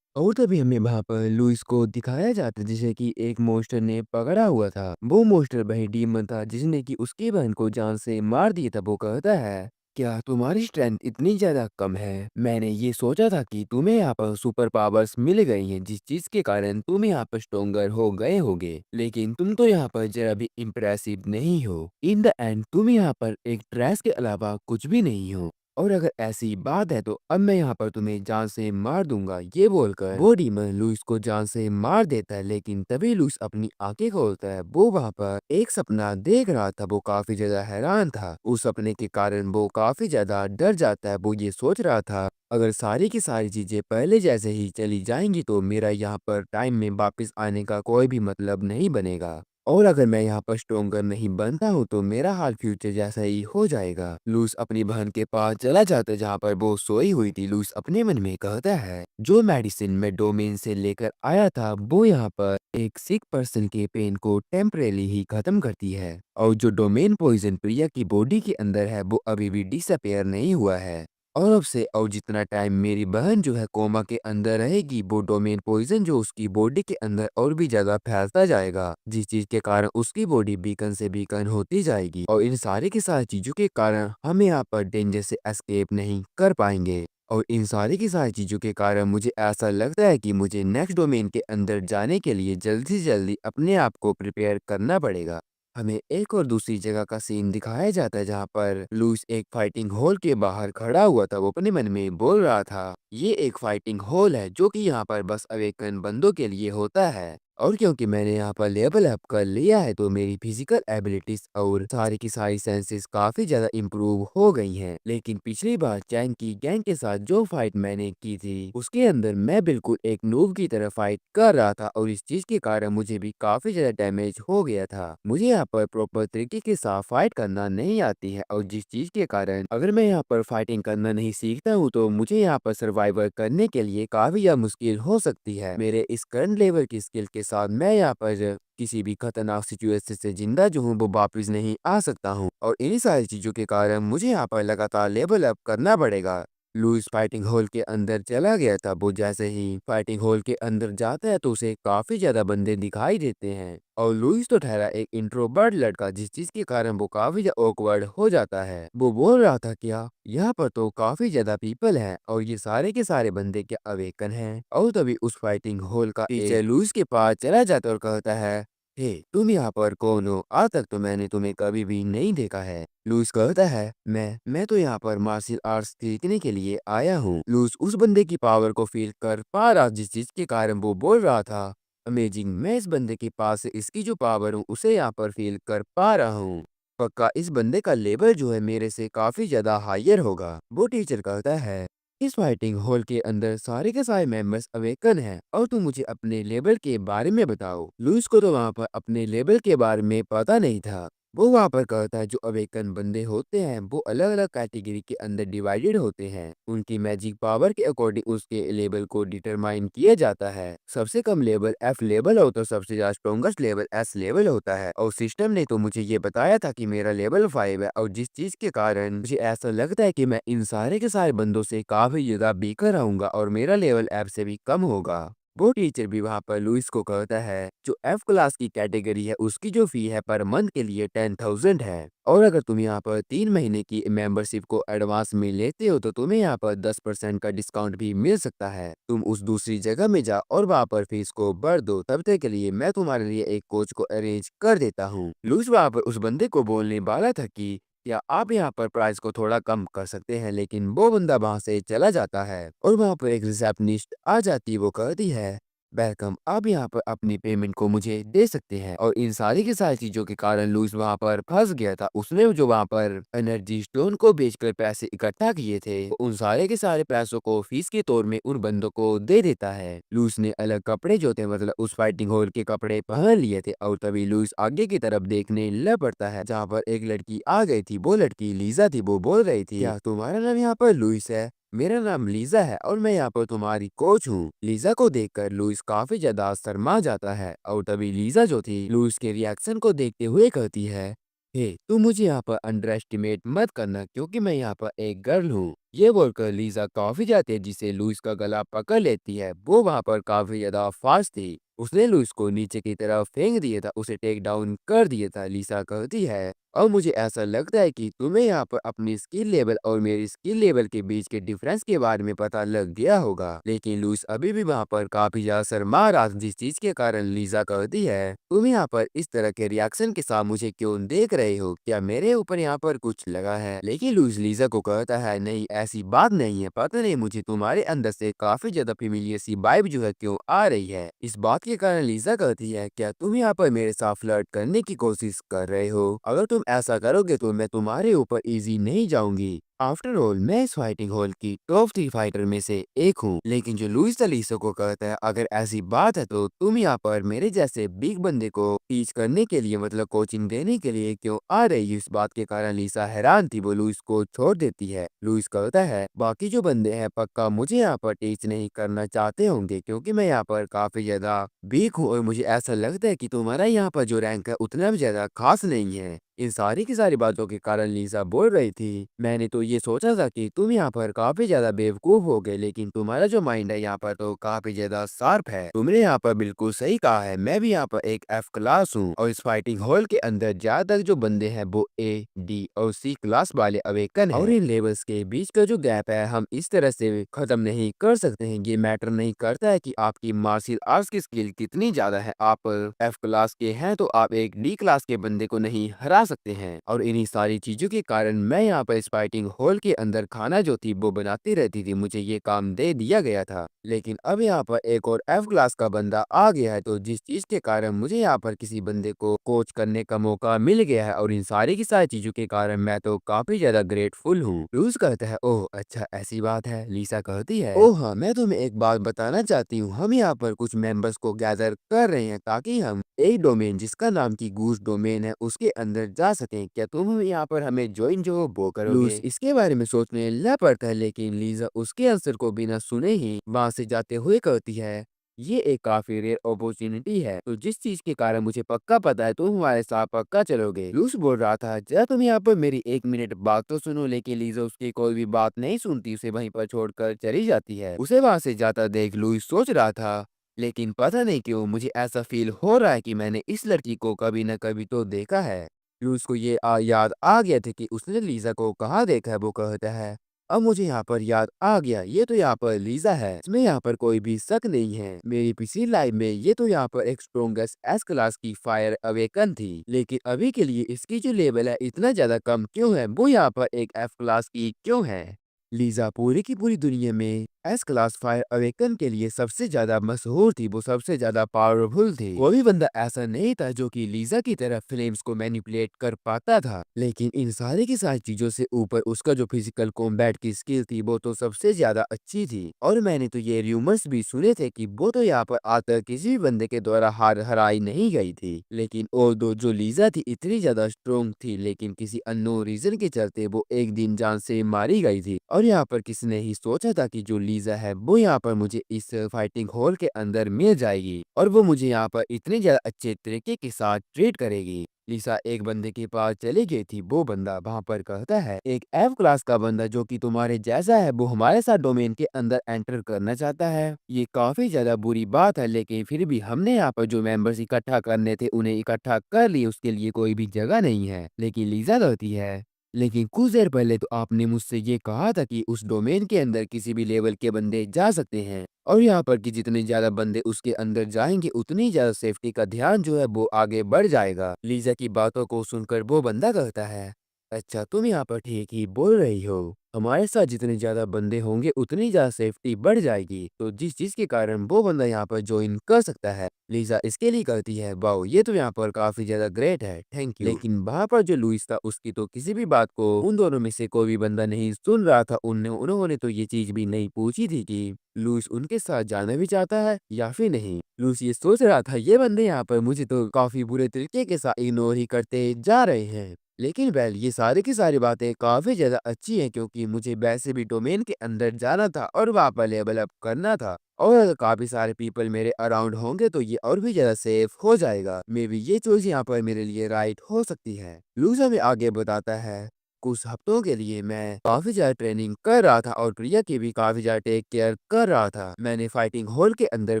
और तभी हमें वहाँ पर लुइस को दिखाया जाता है जिसे कि एक मोस्टर ने पकड़ा हुआ था। वो मोस्टर वही डीमन था जिसने कि उसकी बहन को जान से मार दिया था। वो कहता है, क्या तुम्हारी स्ट्रेंथ इतनी ज्यादा कम है? मैंने ये सोचा था कि तुम्हें यहाँ पर सुपर पावर्स मिल गई हैं, जिस चीज के कारण तुम यहाँ पर स्ट्रोंगर हो गए होगे, लेकिन तुम तो यहाँ पर जरा भी इम्प्रेसिव नहीं हो। इन द एंड तुम यहाँ पर एक ट्रैश के अलावा कुछ भी नहीं हो, और अगर ऐसी बात है तो अब मैं यहाँ पर तुम्हें जान से मार दूंगा। ये बोलकर वो डीमन लुइस को जान से मार देता है। लेकिन तभी लुइस अपनी आंखें खोलता है। वो वहाँ पर एक सपना देख रहा था। वो काफी ज्यादा हैरान था। उस सपने के कारण वो काफी ज्यादा डर जाता है। वो ये सोच रहा था, अगर सारी की सारी चीजें पहले जैसे ही चली जाएंगी तो मेरा यहाँ पर टाइम में वापस आने का कोई भी मतलब नहीं बनेगा, और अगर मैं यहाँ पर स्ट्रोंगर नहीं बनता हूँ तो मेरा हाल फ्यूचर जैसा ही हो जाएगा। लुइस अपनी बहन के पास चला जाता है जहाँ पर वो सोई हुई थी। लुइस अपने मन में कहता है, जो मेडिसिन मैं डोमेन से लेकर आया था वो यहाँ पर एक सिक पर्सन के पेन को टेम्परेली ही खत्म करती है, और जो डोमेन पॉइजन प्रिया की बॉडी के अंदर है वो अभी भी डिसअपेयर नहीं हुआ है। और अब से और जितना टाइम मेरी बहन जो है कोमा के अंदर रहेगी वो डोमेन पॉइजन जो उसकी बॉडी के अंदर और भी ज्यादा फैलता जाएगा, जिस चीज के कारण उसकी बॉडी बीकन से बीकन होती जाएगी, और इन सारी की सारी चीजों के कारण हम यहाँ पर डेंजर से एस्केप नहीं कर पाएंगे। और इन सारी की सारी चीजों के कारण मुझे ऐसा लगता है कि मुझे नेक्स्ट डोमेन के अंदर जाने के लिए जल्दी से जल्दी अपने आप को प्रिपेयर करना पड़ेगा। हमें एक और दूसरी जगह का सीन दिखाया जाता है जहाँ पर लुइस एक फाइटिंग हॉल के बाहर खड़ा हुआ था। वो अपने मन में बोल रहा था, ये एक फाइटिंग हॉल है जो कि यहाँ पर बस अवेकन बंदों के लिए होता है। और क्योंकि मैंने यहाँ पर लेवल अप कर लिया है तो मेरी फिजिकल एबिलिटीज और सारी की सारी सेंसेस काफी ज्यादा इम्प्रूव हो गई हैं। लेकिन पिछली बार चैन की गैंग के साथ जो फाइट मैंने की थी उसके अंदर मैं बिल्कुल एक नूब की तरह फाइट कर रहा था और इस चीज के कारण मुझे भी काफी ज्यादा डैमेज हो गया था। मुझे यहाँ पर प्रॉपर तरीके के साथ फाइट करना नहीं आती है और जिस चीज के कारण अगर मैं यहाँ पर फाइटिंग करना नहीं सीखता हूँ तो मुझे यहाँ पर सर्वाइवर करने के लिए काफी ज्यादा मुश्किल हो सकती है। मेरे इस करंट लेवल की स्किल के साथ मैं यहाँ पर किसी भी खतरनाक सिचुएशन से जिंदा जो हूँ वो वापस नहीं आ सकता हूँ और इन्हीं सारी चीजों के कारण मुझे यहाँ पर लगातार लेवल अप करना पड़ेगा। लुइस फाइटिंग हॉल के अंदर चला गया था। वो जैसे ही फाइटिंग हॉल के अंदर जाता है तो उसे काफी ज्यादा बंदे दिखाई देते हैं और लुइस तो ठहरा एक इंट्रोवर्ट लड़का जिस चीज के कारण वो काफी ज्यादा ऑकवर्ड हो जाता है। वो बोल रहा था क्या यहाँ पर तो काफी ज्यादा पीपल हैं और ये सारे के सारे बंदे क्या अवेकन हैं। और तभी उस फाइटिंग हॉल का टीचर लुइस के पास चला जाता और कहता है, हे तुम यहाँ पर कौन हो? आज तक तो मैंने तुम्हें कभी भी नहीं देखा है। लुइस कहता है, मैं तो यहाँ पर मार्शल आर्ट्स सीखने के लिए आया हूँ। लुइस उस बंदे की पावर को फील कर पा रहा जिस चीज के कारण वो बोल रहा था, अमेजिंग, मैं इस बंदे के पास से इसकी जो पावर हूँ उसे यहाँ पर फील कर पा रहा हूँ। पक्का इस बंदे का लेवल जो है मेरे से काफी ज्यादा हायर होगा। वो टीचर कहता है, इस फाइटिंग हॉल के अंदर सारे के सारे मेंबर्स अवेकन हैं और तुम मुझे अपने लेवल के बारे में बताओ। लुइस को तो वहाँ पर अपने लेवल के बारे में पता नहीं था। वो वहाँ पर कहता है जो अवेकन बंदे होते हैं वो अलग अलग कैटेगरी के अंदर डिवाइडेड होते हैं। उनकी मैजिक पावर के अकॉर्डिंग उसके लेवल को डिटरमाइन किया जाता है। सबसे कम लेवल एफ लेवल हो तो सबसे ज्यादा स्ट्रॉन्गेस्ट लेवल एस लेवल होता है। और सिस्टम ने तो मुझे ये बताया था कि मेरा लेवल 5 है और जिस चीज के कारण मुझे ऐसा लगता है कि मैं इन सारे के सारे बंदों से काफी ज्यादा बीकर रहूंगा और मेरा लेवल एफ से भी कम होगा। वो टीचर भी वहाँ पर लुइस को कहता है जो एफ क्लास की कैटेगरी है उसकी जो फी है पर मंथ के लिए 10,000 है और अगर तुम यहाँ पर 3 महीने की मेंबरशिप को एडवांस में लेते हो तो तुम्हें यहाँ पर 10% का डिस्काउंट भी मिल सकता है। तुम उस दूसरी जगह में जाओ और वहाँ पर फीस को भर दो, तब तक के लिए मैं तुम्हारे लिए एक कोच को अरेंज कर देता हूँ। लुइस वहाँ पर उस बंदे को बोलने वाला था कि क्या आप यहाँ पर प्राइस को थोड़ा कम कर सकते हैं, लेकिन वो बंदा वहां से चला जाता है और वहां पर एक रिसेप्शनिस्ट आ जाती है। वो कहती है, वेलकम, आप यहाँ पर अपनी पेमेंट को मुझे दे सकते हैं। और इन सारी की सारी चीजों के कारण लुइस वहां पर फंस गया था। उसने जो वहां पर एनर्जी स्टोन को बेचकर पैसे इकट्ठा किए थे उन सारे के सारे पैसों को फीस के तौर में उन बंदों को दे देता है। लुइस ने अलग कपड़े जो थे मतलब उस फाइटिंग हॉल के कपड़े पहन लिए थे और तभी लुइस आगे की तरफ देखने लग पड़ता है जहाँ पर एक लड़की आ गई थी। वो लड़की लीजा थी। वो बोल रही थी, क्या तुम्हारा नाम यहाँ पर लुइस है? मेरा नाम लीजा है और मैं यहाँ पर तुम्हारी कोच हूँ। लीजा को देखकर लुइस काफी ज्यादा शर्मा जाता है और तभी लीजा जो थी लुइस के रिएक्शन को देखते हुए कहती है, हे तू मुझे यहाँ पर अंडर एस्टिमेट मत करना क्योंकि मैं यहाँ पर एक गर्ल हूँ। ये बोलकर लीजा काफी ज्यादा तेजी से लुइस का गला पकड़ लेती है। वो वहाँ पर काफी ज्यादा फास्ट थी। उसने लुइस को नीचे की तरफ फेंक दिया था, उसे टेक डाउन कर दिया था। लीसा कहती है, और मुझे ऐसा लगता है कि तुम्हें यहाँ पर अपनी स्किल लेवल और मेरी स्किल लेवल के बीच के डिफरेंस के बारे में पता लग गया होगा। लेकिन लुइस अभी भी वहाँ पर काफी ज्यादा शर्मा रहा था, जिस चीज के कारण लीजा कहती है, तुम यहाँ पर इस तरह के रिएक्शन के साथ मुझे क्यों देख रहे हो? क्या मेरे ऊपर यहाँ पर कुछ लगा है? लेकिन लुइस लीजा को कहता है, नहीं ऐसी बात नहीं है, पता नहीं मुझे तुम्हारे अंदर से काफी ज्यादा फेमिलियर सी वाइब जो है क्यों आ रही है। इस बात के कारण लीजा कहती है, क्या तुम यहाँ पर मेरे साथ फ्लर्ट करने की कोशिश कर रहे हो? अगर तुम ऐसा करोगे तो मैं तुम्हारे ऊपर इजी नहीं जाऊंगी। आफ्टर ऑल मैं इस फाइटिंग हॉल की टॉप 3 फाइटर में से एक हूँ। लेकिन जो लुइस लीसा को कहता है, अगर ऐसी बात है तो तुम यहाँ पर मेरे जैसे बिग बंदे को टीच करने के लिए मतलब कोचिंग देने के लिए क्यों आ रही है? इस बात के कारण लीसा हैरान थी। वो लुइस को छोड़ देती है। लुइस कहता है, बाकी जो बंदे हैं पक्का मुझे यहाँ पर टीच नहीं करना चाहते होंगे क्योंकि मैं यहाँ पर काफी ज्यादा वीक हूँ और मुझे ऐसा लगता है कि तुम्हारा यहाँ पर जो रैंक है उतना भी ज्यादा खास नहीं है। इन सारी की सारी बातों के कारण लीसा बोल रही थी, मैंने तो ये सोचा था कि तुम यहाँ पर काफी ज्यादा बेवकूफ हो गए, लेकिन तुम्हारा जो माइंड है यहाँ पर तो काफी ज्यादा शार्प है। तुमने यहाँ पर बिल्कुल सही कहा है। मैं भी यहाँ पर एक एफ क्लास हूँ और इस फाइटिंग हॉल के अंदर ज्यादातर जो बंदे हैं वो ए, डी और सी क्लास वाले अवेकन हैं और इन लेवल्स के बीच का जो गैप है हम इस तरह से खत्म नहीं कर सकते हैं। ये मैटर नहीं करता है कि आपकी मार्शल आर्ट्स की स्किल कितनी ज्यादा है। आप एफ क्लास के हैं तो आप एक डी क्लास के बंदे को नहीं हरा सकते हैं। और इन्हीं सारी चीजों के कारण मैं यहाँ पर इस फाइटिंग हॉल के अंदर खाना जो थी वो बनाती रहती थी, मुझे ये काम दे दिया गया था। लेकिन अब यहाँ पर एक और F क्लास का बंदा आ गया है, तो जिस चीज के कारण मुझे यहाँ पर किसी बंदे को कोच करने का मौका मिल गया है, और इन सारी की सारी चीजों के कारण मैं तो काफी ज्यादा ग्रेटफुल हूँ। रूस कहता है, ओह अच्छा ऐसी बात है। लीसा कहती है, ओह हाँ, मैं तुम्हें एक बात बताना चाहती हूँ, हम यहाँ पर कुछ मेंबर्स को गैदर कर रहे हैं ताकि हम एक डोमेन जिसका नाम की गूस डोमेन है उसके अंदर जा सकें। क्या तुम यहाँ पर हमें ज्वाइन जो वो करोगे? लूस इसके बारे में सोचने लग पड़ता है, लेकिन लीजा उसके आंसर को बिना सुने ही वहां से जाते हुए कहती है, ये एक काफी रेयर अपॉर्चुनिटी है, तो जिस चीज के कारण मुझे पक्का पता है तुम हमारे साथ पक्का चलोगे। लूस बोल रहा था, जरा तुम यहाँ पर मेरी 1 मिनट बात तो सुनो, लेकिन लीजा उसकी कोई भी बात नहीं सुनती, उसे वहीं पर छोड़कर चली जाती है। उसे वहां से जाता देख लुइस सोच रहा था, लेकिन पता नहीं क्यों मुझे ऐसा फील हो रहा है कि मैंने इस लड़की को कभी न कभी तो देखा है। लुइस को ये याद आ गया था कि उसने लीजा को कहाँ देखा है। वो कहता है, अब मुझे यहाँ पर याद आ गया, ये तो यहाँ पर लीजा है, इसमें यहाँ पर कोई भी शक नहीं है। मेरी पिछली लाइफ में ये तो यहाँ पर एक स्ट्रोंगेस्ट एस क्लास की फायर अवेकन थी, लेकिन अभी के लिए इसकी जो लेवल है इतना ज्यादा कम क्यों है, वो यहाँ पर एक एफ क्लास की क्यों है। लीजा पूरी की पूरी दुनिया में एस क्लास फायर अवेकन के लिए सबसे ज्यादा मशहूर थी, वो सबसे ज्यादा पावरफुल थी। कोई भी बंदा ऐसा नहीं था जो कि लीजा की तरह फ्लेम्स को मैनिपुलेट कर पाता था, लेकिन इन सारी की सारी चीजों से ऊपर उसका जो फिजिकल कॉम्बैट की स्किल थी वो तो सबसे ज्यादा अच्छी थी। और मैंने तो ये रूमर्स भी सुने थे कि वो तो यहाँ पर आकर किसी भी बंदे के द्वारा हार हराई नहीं गई थी। लेकिन और दो जो लीजा थी इतनी ज्यादा स्ट्रोंग थी, लेकिन किसी अननोन रीजन के चलते वो एक दिन जान से मारी गई थी। और यहाँ पर किसी ने ही सोचा था कि जो लीजा है वो यहाँ पर मुझे इस फाइटिंग हॉल के अंदर मिल जाएगी और वो मुझे यहाँ पर इतने ज्यादा अच्छे तरीके के साथ ट्रीट करेगी। लिसा एक बंदे के पास चली गई थी, वो बंदा वहां पर कहता है, एक एफ क्लास का बंदा जो कि तुम्हारे जैसा है वो हमारे साथ डोमेन के अंदर एंटर करना चाहता है। ये काफी ज्यादा बुरी बात है, लेकिन फिर भी हमने यहाँ पर जो मेंबर्स इकट्ठा करने थे उन्हें इकट्ठा कर लिए, उसके लिए कोई भी जगह नहीं है। लेकिन लीजा कहती है, लेकिन कुछ देर पहले तो आपने मुझसे ये कहा था कि उस डोमेन के अंदर किसी भी लेवल के बंदे जा सकते हैं, और यहाँ पर कि जितने ज्यादा बंदे उसके अंदर जाएंगे उतनी ज्यादा सेफ्टी का ध्यान जो है वो आगे बढ़ जाएगा। लीजा की बातों को सुनकर वो बंदा कहता है, अच्छा तुम यहाँ पर ठीक ही बोल रही हो, हमारे साथ जितने ज्यादा बंदे होंगे उतनी ज्यादा सेफ्टी बढ़ जाएगी, तो जिस चीज के कारण वो बंदा यहाँ पर ज्वाइन कर सकता है। लीजा इसके लिए कहती है, वाओ ये तो यहाँ पर काफी ज्यादा ग्रेट है, थैंक यू। लेकिन वहाँ पर जो लुइस था उसकी तो किसी भी बात को उन दोनों में से कोई भी बंदा नहीं सुन रहा था। उन्होंने तो ये चीज भी नहीं पूछी थी कि लुइस उनके साथ जाना भी चाहता है या फिर नहीं। लुइस ये सोच रहा था, ये बंदे यहाँ पर मुझे तो काफी बुरे तरीके के साथ इग्नोर ही करते जा रहे हैं। लेकिन वेल ये सारी की सारी बातें काफी ज्यादा अच्छी हैं, क्योंकि मुझे वैसे भी डोमेन के अंदर जाना था और वहाँ पर लेवल अप करना था, और अगर काफी सारे पीपल मेरे अराउंड होंगे तो ये और भी ज्यादा सेफ हो जाएगा। मे बी ये चॉइस यहाँ पर मेरे लिए राइट हो सकती है। लूज हमें आगे बताता है, कुछ हफ्तों के लिए मैं काफी ज्यादा ट्रेनिंग कर रहा था और प्रिया की भी काफी ज्यादा टेक केयर कर रहा था। मैंने फाइटिंग हॉल के अंदर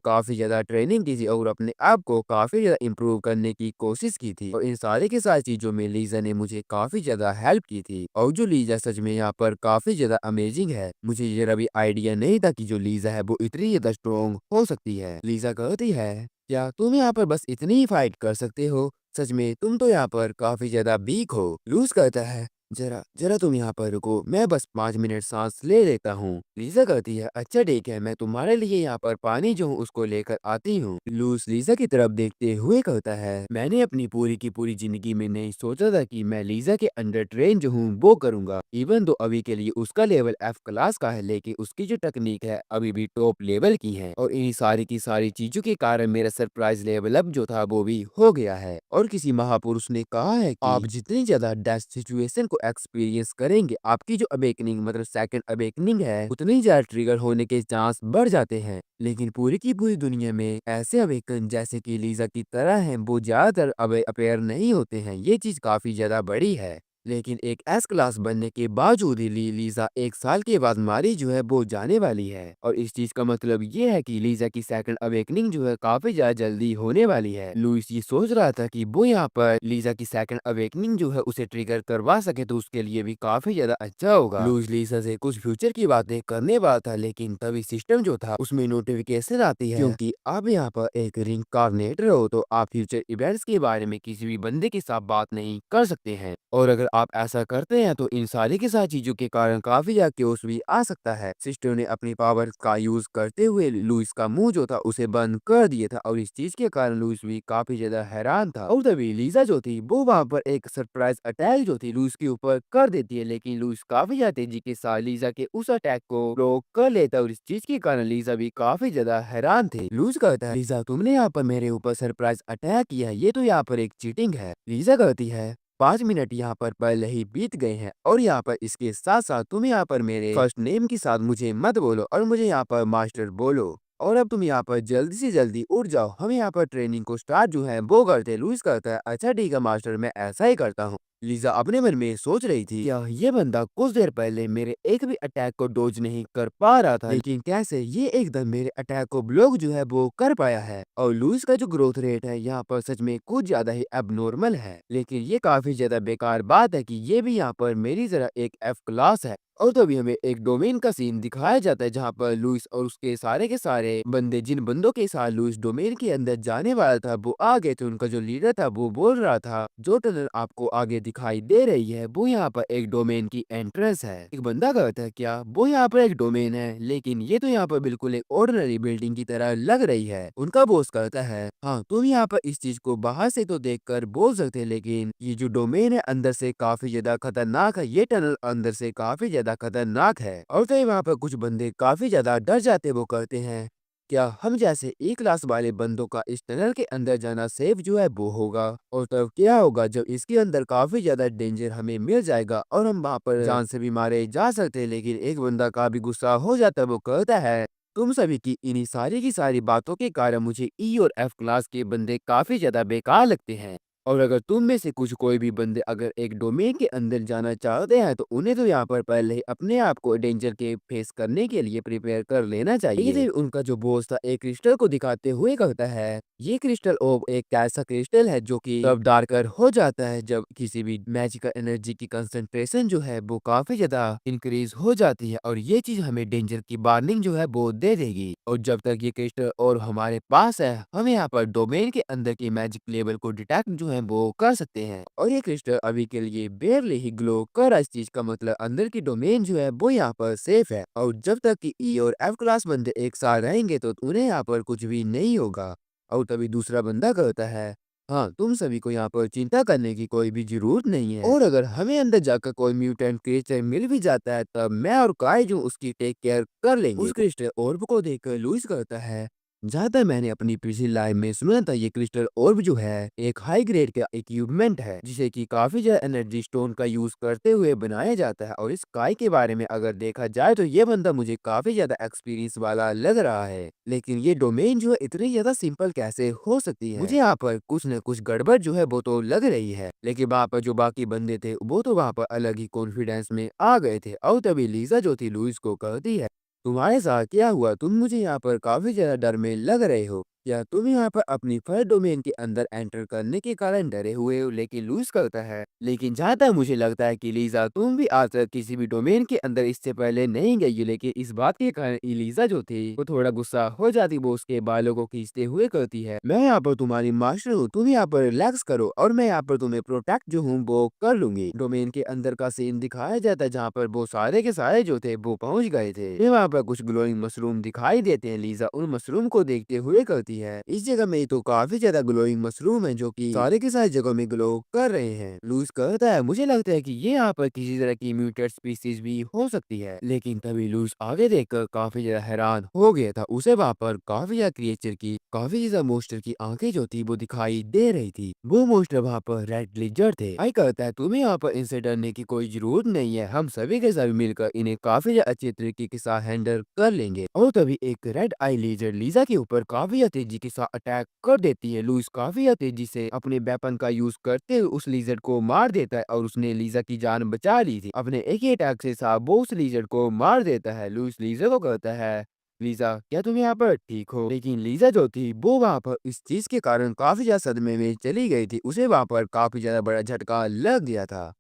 काफी ज्यादा ट्रेनिंग की थी और अपने आप को काफी ज्यादा इम्प्रूव करने की कोशिश की थी, और इन सारी की सारी चीजों में लीजा ने मुझे काफी ज्यादा हेल्प की थी। और जो लीजा सच में यहाँ पर काफी ज्यादा अमेजिंग है, मुझे ये भी आइडिया नहीं था कि जो लीजा है वो इतनी ज्यादा स्ट्रॉन्ग हो सकती है। लीजा कहती है, क्या तुम यहाँ पर बस इतनी ही फाइट कर सकते हो? सच में तुम तो यहाँ पर काफी ज्यादा वीक हो। लूज कहता है, जरा जरा तुम यहाँ पर रुको, मैं बस 5 मिनट सांस ले लेता हूँ। लीजा कहती है, अच्छा ठीक है, मैं तुम्हारे लिए यहाँ पर पानी जो हूँ उसको लेकर आती हूँ। लूस लीजा की तरफ देखते हुए कहता है, मैंने अपनी पूरी की पूरी जिंदगी में नहीं सोचा था कि मैं लीजा के अंडर ट्रेन जो हूँ वो करूंगा। इवन तो अभी के लिए उसका लेवल एफ क्लास का है, लेकिन उसकी जो टेक्निक है अभी भी टॉप लेवल की है, और इन सारी की सारी चीजों के कारण मेरा सरप्राइज लेवल अप जो था वो भी हो गया है। और किसी महापुरुष ने कहा है कि आप जितनी ज्यादा डेथ सिचुएशन को एक्सपीरियंस करेंगे, आपकी जो अवेकनिंग मतलब सेकंड अवेकनिंग है उतनी ज्यादा ट्रिगर होने के चांस बढ़ जाते हैं। लेकिन पूरी की पूरी दुनिया में ऐसे अवेकन जैसे कि लीजा की तरह हैं वो ज्यादातर अपेयर नहीं होते हैं, ये चीज काफी ज्यादा बड़ी है। लेकिन एक एस क्लास बनने के बावजूद ही लीजा 1 साल के बाद मारी जो है वो जाने वाली है। और इस चीज का मतलब ये है कि लीजा की सेकंड अवेकनिंग जो है काफी ज्यादा जल्दी होने वाली है। लुइस ये सोच रहा था कि वो यहाँ पर लीजा की सेकंड अवेकनिंग जो है उसे ट्रिगर करवा सके तो उसके लिए भी काफी ज्यादा अच्छा होगा। लुइस लीजा से कुछ फ्यूचर की बातें करने वाला था, लेकिन तभी सिस्टम जो था उसमें नोटिफिकेशन आती है क्योंकि आप यहाँ पर एक रिंकारनेटर हो तो आप फ्यूचर इवेंट्स के बारे में किसी भी बंदे के साथ बात नहीं कर सकते हैं। और अगर आप ऐसा करते हैं तो इन सारी के साथ चीजों के कारण काफी ज्यादा क्योस भी आ सकता है। सिस्टर ने अपनी पावर का यूज करते हुए लुइस का मुंह जो था उसे बंद कर दिया था और इस चीज के कारण लुइस भी काफी ज्यादा हैरान था। और तभी लीजा जो थी वो वहां पर एक सरप्राइज अटैक जो थी लुइस के ऊपर कर देती है, लेकिन लुइस काफी ज्यादा तेजी के साथ लीजा के उस अटैक को ब्लॉक कर लेता है और इस चीज के कारण लीजा भी काफी ज्यादा हैरान थे। लुइस कहता है लीजा तुमने यहाँ पर मेरे ऊपर सरप्राइज अटैक किया है, ये तो यहाँ पर एक चीटिंग है। लीजा कहती है 5 मिनट यहाँ पर पहले ही बीत गए हैं और यहाँ पर इसके साथ साथ तुम यहाँ पर मेरे फर्स्ट नेम के साथ मुझे मत बोलो और मुझे यहाँ पर मास्टर बोलो। और अब तुम यहाँ पर जल्दी से जल्दी उठ जाओ, हम यहाँ पर ट्रेनिंग को स्टार्ट जो है वो करते हैं। लुइस कहता है अच्छा ठीक है मास्टर, मैं ऐसा ही करता हूँ। लीजा अपने मन में सोच रही थी क्या ये बंदा कुछ देर पहले मेरे एक भी अटैक को डोज नहीं कर पा रहा था, लेकिन कैसे ये एकदम मेरे अटैक को ब्लॉक जो है वो कर पाया है। और लुइस का जो ग्रोथ रेट है यहाँ पर सच में कुछ ज्यादा ही एबनॉर्मल है, लेकिन ये काफी ज्यादा बेकार बात है कि ये भी यहाँ पर मेरी तरह एक एफ क्लास है। और तभी हमें एक डोमेन का सीन दिखाया जाता है जहाँ पर लुइस और उसके सारे के सारे बंदे, जिन बंदों के साथ लुइस डोमेन के अंदर जाने वाला था वो आ गए थे। उनका जो लीडर था वो बोल रहा था जो टनल आपको आगे दिखाई दे रही है वो यहाँ पर एक डोमेन की एंट्रेंस है। एक बंदा कहता है क्या वो यहाँ पर एक डोमेन है, लेकिन ये तो यहाँ पर बिल्कुल एक ऑर्डिनरी बिल्डिंग की तरह लग रही है। उनका बॉस कहता है हाँ तुम यहाँ पर इस चीज को बाहर से तो देख कर बोल सकते हैं, लेकिन ये जो डोमेन है अंदर से काफी ज्यादा खतरनाक है, ये टनल अंदर से काफी ज्यादा खतरनाक है। और तो वहाँ पर कुछ बंदे काफी ज्यादा डर जाते वो कहते हैं क्या हम जैसे एक क्लास वाले बंदों का इस टनल के अंदर जाना सेफ जो है वो होगा। और तब क्या होगा जब इसके अंदर काफी ज्यादा डेंजर हमें मिल जाएगा और हम वहाँ पर जान से भी मारे जा सकते हैं। लेकिन एक बंदा का भी गुस्सा हो जाता है, वो कहता है तुम सभी की इन्हीं सारी की सारी बातों के कारण मुझे ई और एफ क्लास के बंदे काफी ज्यादा बेकार लगते हैं। और अगर तुम में से कुछ कोई भी बंदे अगर एक डोमेन के अंदर जाना चाहते हैं तो उन्हें तो यहाँ पर पहले ही अपने आप को डेंजर के फेस करने के लिए प्रिपेयर कर लेना चाहिए। ये उनका जो बॉस था एक क्रिस्टल को दिखाते हुए कहता है ये क्रिस्टल ओब एक ऐसा क्रिस्टल है जो कि तब डार्कर हो जाता है जब किसी भी मैजिकल एनर्जी की कंसंट्रेशन जो है वो काफी ज्यादा इंक्रीज हो जाती है और ये चीज हमें डेंजर की वार्निंग जो है वो दे देगी। और जब तक ये क्रिस्टल और हमारे पास है हम यहाँ पर डोमेन के अंदर की मैजिक लेवल को डिटेक्ट जो है वो कर सकते हैं। और ये क्रिस्टल अभी के लिए बेरली ही ग्लो कर रहा है, इस चीज का मतलब अंदर की डोमेन जो है वो यहाँ पर सेफ है। और जब तक कि ई और एफ क्लास बंदे एक साथ रहेंगे तो उन्हें यहाँ पर कुछ भी नहीं होगा। और तभी दूसरा बंदा कहता है हाँ तुम सभी को यहाँ पर चिंता करने की कोई भी जरूरत नहीं है, और अगर हमें अंदर जाकर कोई म्यूटेंट क्रिएचर मिल भी जाता है तब मैं और काय जो उसकी टेक केयर कर लेंगे। उस क्रिस्टल ऑर्ब को देखकर लुइस कहता है जहाँ तक मैंने अपनी पिछली लाइफ में सुना था ये क्रिस्टल ऑर्ब जो है एक हाई ग्रेड का इक्विपमेंट है जिसे कि काफी ज्यादा एनर्जी स्टोन का यूज करते हुए बनाया जाता है। और इस काय के बारे में अगर देखा जाए तो ये बंदा मुझे काफी ज्यादा एक्सपीरियंस वाला लग रहा है, लेकिन ये डोमेन जो है इतनी ज्यादा सिंपल कैसे हो सकती है। मुझे यहाँ पर कुछ न कुछ गड़बड़ जो है वो तो लग रही है, लेकिन वहाँ पर जो बाकी बंदे थे वो तो वहाँ पर अलग ही कॉन्फिडेंस में आ गए थे। और तभी लीजा जो थी लुइस को कहती है तुम्हारे साथ क्या हुआ, तुम मुझे यहाँ पर काफी ज्यादा डर में लग रहे हो, क्या तुम यहाँ पर अपनी फर्स्ट डोमेन के अंदर एंटर करने के कारण डरे हुए हो। लेकिन लुइस कहता है लेकिन जहाँ तक मुझे लगता है कि लीजा तुम भी आज तक किसी भी डोमेन के अंदर इससे पहले नहीं गई हो। लेकिन इस बात के कारण लीजा जो थी वो थोड़ा गुस्सा हो जाती, वो उसके बालों को खींचते हुए कहती है मैं यहाँ पर तुम्हारी मास्टर हूँ, तुम यहाँ पर रिलैक्स करो और मैं यहाँ पर तुम्हें प्रोटेक्ट जो हूँ वो कर लूंगी। डोमेन के अंदर का सीन दिखाया जाता है जहाँ पर वो सारे के सारे जो थे वो पहुंच गए थे। फिर वहाँ पर कुछ ग्लोइंग मशरूम दिखाई देते हैं। लीजा उन मशरूम को देखते हुए कहती है इस जगह में तो काफी ज्यादा ग्लोइंग मशरूम है जो कि सारे के सारे जगह में ग्लो कर रहे हैं। लुइस कहता है मुझे लगता है कि ये यहाँ पर किसी तरह की म्यूटेट स्पीसीज भी हो सकती है। लेकिन तभी लुइस आगे देखकर काफी ज्यादा हैरान हो गया था, उसे वहाँ पर काफी ज्यादा क्रिएचर की काफी ज्यादा मोस्टर की आंखें जो थी वो दिखाई दे रही थी। वो मोस्टर वहाँ पर रेड लिजर्ड थे। आई कहता है तुम्हें यहाँ पर इनसे डरने की कोई जरूरत नहीं है, हम सभी के सभी मिलकर इन्हें काफी अच्छे तरीके के साथ हैंडल कर लेंगे। और तभी एक रेड आई लेजर लीजा के ऊपर काफी तेजी के साथ अटैक कर देती है। लुइस काफी ज़्यादा तेजी से अपने वेपन का यूज़ करते हुए उस लिज़र्ड को मार देता है और उसने लीज़ा की जान बचा ली थी। अपने एक ही अटैक से साथ वो उस लिज़र्ड को मार देता है। लुइस लीज़ा को कहता है, लीज़ा क्या तुम यहाँ पर ठीक हो? लेकिन लीज़ा जो थी वो वहाँ पर इस चीज़ के कारण काफ़ी ज़्यादा सदमे में चली गई थी। उसे वहाँ पर काफ़ी ज़्यादा बड़ा झटका लग गया था।